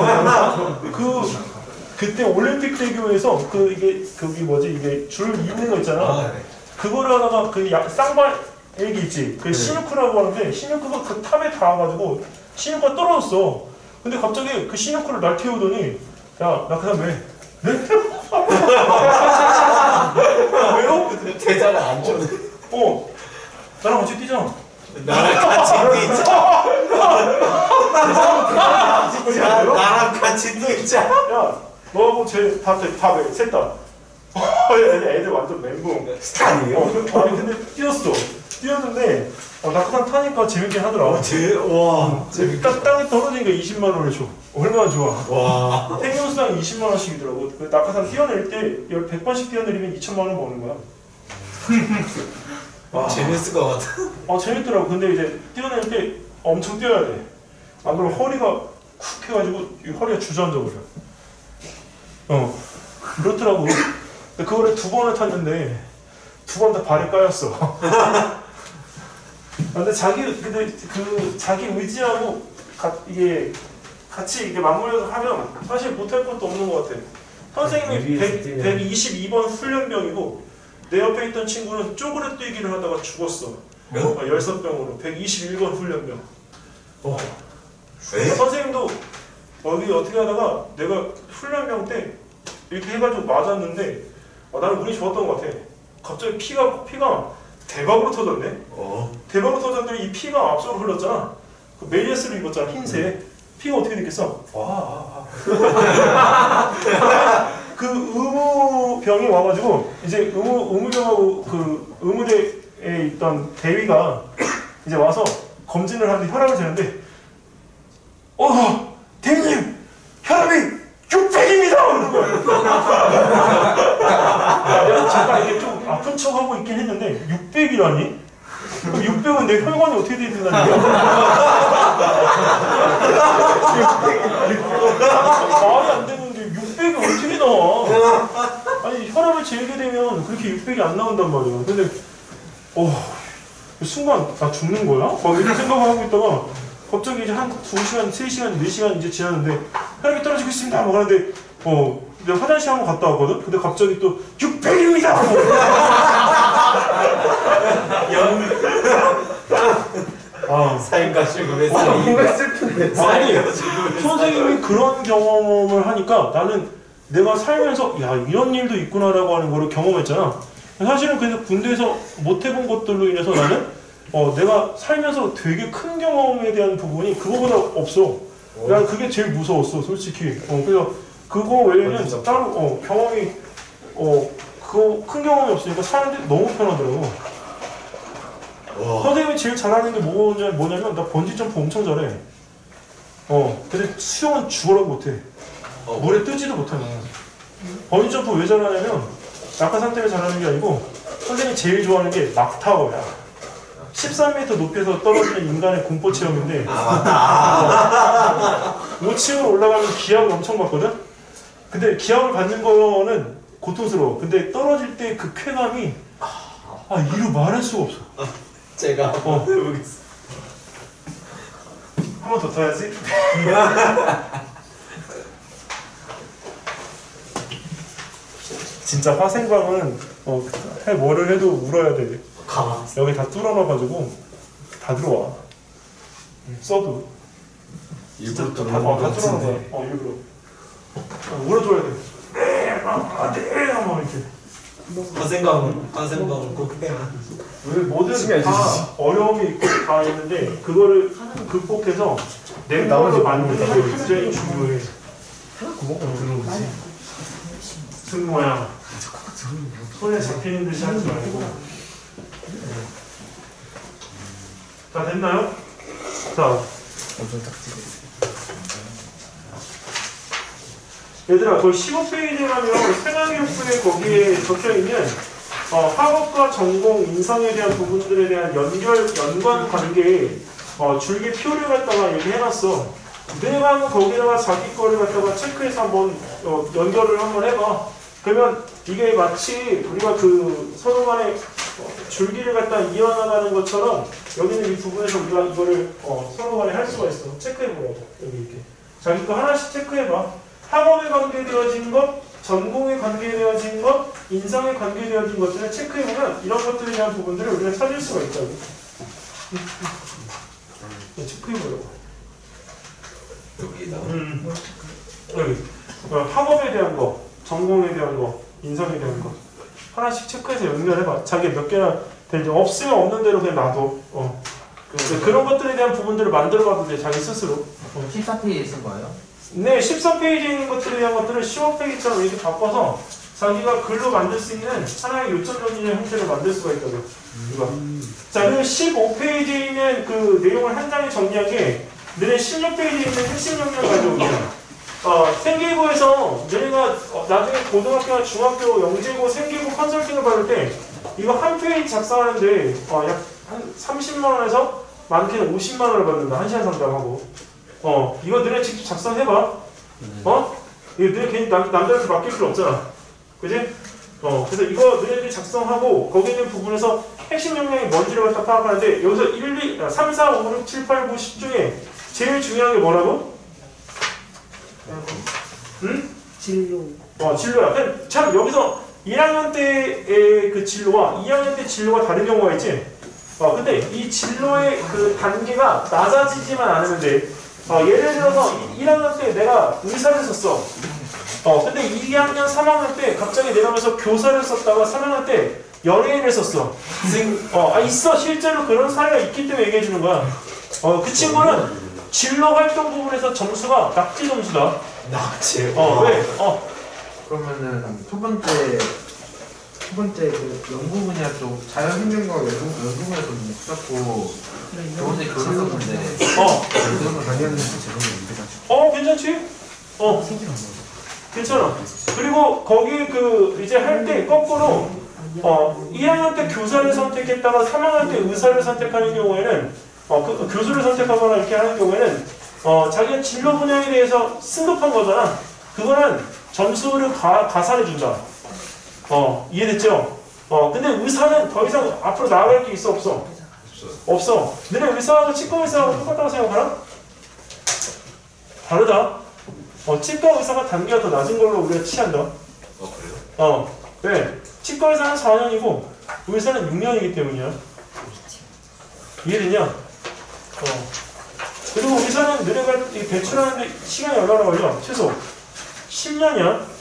그때 올림픽 대교에서 이게 줄 이는 거 있잖아. 아, 네. 그거를 하다가 쌍발 애기 있지. 그 시누크라고 하는데 시누크가 그 탑에 닿아가지고 시누크가 떨어졌어. 근데 갑자기 그 시누크를 날 태우더니 야, 나 그 다음 왜? 네? 왜요? 대장을 안 줘. 나랑 같이 뛰자. 나랑 같이 뛰자. 나랑 같이 뛰자. 야, 너하고 다 왜? 셋 다. 애들 완전 멘붕. 스탄이요? 아니 근데 뛰었는데 낙하산 타니까 재밌긴 하더라. 와, 재밌다. 땅에 떨어지니까 20만 원을 줘. 얼마나 좋아. 와. 생명수당 20만 원씩이더라고. 그 낙하산 뛰어낼 때 100번씩 뛰어내리면 2천만 원 버는 거야. 재밌을 것 같아. 재밌더라고. 근데 이제 뛰어낼 때 엄청 뛰어야 돼. 안 그러면 허리가 쿡 해가지고 이 허리가 주저앉아 버려. 그렇더라고. 근데 그거를 2번을 탔는데 2번 다 발에 까였어. 근데 자기 의지하고 같이 이게 맞물려서 하면 사실 못할 것도 없는 것 같아. 선생님이 122번 훈련병이고 내 옆에 있던 친구는 쪼그려 뛰기를 하다가 죽었어. 열선병으로 121번 훈련병. 선생님도 여기 어떻게 하다가 내가 훈련병 때 이렇게 해가지고 맞았는데 나는 운이 좋았던 것 같아. 갑자기 피가 대박으로 터졌네. 대박으로 터졌는데 이 피가 앞으로 흘렀잖아. 그 메리에스를 입었잖아. 흰색. 피가 어떻게 됐겠어? 그 의무병이 와가지고 이제 의무병하고 그 의무대에 있던 대위가 이제 와서 검진을 하는데 혈압을 재는데 대위님 혈압이 600입니다! 그러는 거야. 내가 잠깐 이렇게 좀 아픈 척하고 있긴 했는데 600이라니? 600은 내 혈관이 어떻게 돼야 된다는 거야? 말이 안 되는데 600이 어떻게 나와? 아니 혈압을 재게 되면 그렇게 600이 안 나온단 말이야. 근데 순간 나 죽는 거야? 막 이런 생각을 하고 있다가 갑자기 이제 한 2시간, 3시간, 4시간 이제 지났는데 혈압이 떨어지고 있습니다. 막 하는데 내가 화장실 한번 갔다 왔거든? 근데 갑자기 또 600입니다! 사인가 죽음의 뭔가 슬픈데. 아니 선생님이 그런 경험을 하니까 나는 내가 살면서 야 이런 일도 있구나라고 하는 거를 경험했잖아. 사실은 그래서 군대에서 못 해본 것들로 인해서 나는 내가 살면서 되게 큰 경험에 대한 부분이 그거보다 없어. 난 그게 제일 무서웠어 솔직히. 그래서 그거 외에는 따로 경험이 그거 큰 경험이 없으니까 사는데 너무 편하더라고. 선생님이 제일 잘하는 게 뭐냐면 나 번지점프 엄청 잘해. 근데 수영은 죽어라고 못해. 물에 뜨지도 못하면. 번지점프 왜 잘하냐면 낙하산 때문에 잘하는 게 아니고 선생님이 제일 좋아하는 게 막타워야. 13m 높이에서 떨어지는 인간의 공포 체험인데 5층으로 올라가면 기압을 엄청 받거든? 근데 기합을 받는 거는 고통스러워. 근데 떨어질 때 그 쾌감이 이루 말할 수가 없어. 제가 해보겠습니다. 한 번 더 타야지. 진짜 화생방은 뭐를 해도 울어야 돼. 가만. 여기 다 뚫어놔가지고 다 들어와. 써도. 일부러 다 들어오는 것 뚫어놓은 같은데. 거야. 일부러. 울어줘야 돼. 네, 막 이렇게. 화생방은 꼭 해야. 왜 뭐든 다 어려움이 있고 다 있는데 그거를 극복해서 내 걸로 만드는 게 굉장히 중요해. 승모야. 손에 잡히는 듯이 하지 말고. 자, 됐나요? 자, 엄청 딱지게. 얘들아, 거기 15페이지 가면 생활기록부에 거기에 적혀있는 학업과 전공, 인성에 대한 부분들에 대한 연관 관계, 줄기 표를 갖다가 얘기해놨어. 내가 거기다가 자기 거를 갖다가 체크해서 한번 연결을 한번 해봐. 그러면 이게 마치 우리가 그 서로 간에 줄기를 갖다 이어나가는 것처럼 여기는 이 부분에서 우리가 이거를 서로 간에 할 수가 있어. 체크해보라고. 여기 이렇게. 자기 거 하나씩 체크해봐. 학업에 관계되어진 것, 전공에 관계되어진 것, 인성에 관계되어진 것들을 체크해보면 이런 것들에 대한 부분들을 우리가 찾을 수가 있다고. 체크해보라고. 여기다. 여기. 학업에 대한 거, 전공에 대한 거, 인성에 대한 거. 하나씩 체크해서 연결해봐. 자기 몇 개나 되는지 없으면 없는 대로 그냥 놔둬. 그런 것들에 대한 부분들을 만들어봐도 돼. 자기 스스로. 14페이지에 쓴 거예요? 네, 14페이지에 있는 것들에 대한 것들을 15페이지처럼 이렇게 바꿔서 자기가 글로 만들 수 있는 하나의 요점 정리의 형태를 만들 수가 있다고요. 이거. 자, 그리고 15페이지에 있는 그 내용을 한 장에 정리한 게 너네 16페이지에 있는 핵심 역량을 가져오면 생기부에서 너네가 나중에 고등학교나 중학교 영재고 생기부 컨설팅을 받을 때 이거 한 페이지 작성하는데 약 한 30만 원에서 많게는 50만 원을 받는다. 1시간 상담하고. 이거 너네 직접 작성해봐. 이거 너네 괜히 남들한테 맡길 필요 없잖아. 그지? 그래서 이거 너네들이 작성하고 거기에 있는 부분에서 핵심 역량이 뭔지를 갖다 파악하는데 여기서 1, 2, 3, 4, 5, 6, 7, 8, 9, 10 중에 제일 중요한 게 뭐라고? 응? 진료. 진로야. 참 여기서 1학년 때의 그 진로와 2학년 때 진로가 다른 경우가 있지? 근데 이 진로의 그 단계가 낮아지지만 않으면 돼. 예를 들어서 1학년 때 내가 의사를 썼어. 근데 2학년, 3학년 때 갑자기 내려오면서 교사를 썼다가 3학년 때 연예인을 썼어. 있어. 실제로 그런 사례가 있기 때문에 얘기해 주는 거야. 그 친구는 진로 활동 부분에서 점수가 낙지 점수다. 낙지. 왜? 그러면은 첫 번째 그 연구 분야 쪽 자연생명과 연구 분야에서 좀 붙잡고 저번에 그걸 했었는데 그거는 당연히 제가 못해가지고. 괜찮지? 괜찮아. 그리고 거기 이제 할 때 거꾸로 1학년 때 교사를 선택했다가 3학년 때 의사를 선택하는 경우에는 교수를 선택하거나 이렇게 하는 경우에는 자기가 진로 분야에 대해서 승급한 거잖아. 그거는 점수를 가산해 준다. 이해됐죠? 근데 의사는 더 이상 앞으로 나아갈 게 있어 없어? 없어. 너네 의사하고 치과 의사하고 똑같다고 생각하나? 다르다. 치과 의사가 단계가 더 낮은 걸로 우리가 치한다. 그래요? 왜? 치과 의사는 4년이고 의사는 6년이기 때문이야. 이해됐냐? 그리고 의사는 너네가 배출하는데 시간이 얼마나 걸려? 최소 10년이야.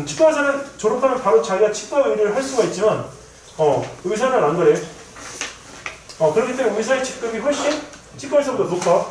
치과 의사는 졸업하면 바로 자기가 치과 의를 할 수가 있지만 의사는 안 그래. 그렇기 때문에 의사의 직급이 훨씬 치과 의사보다 높아.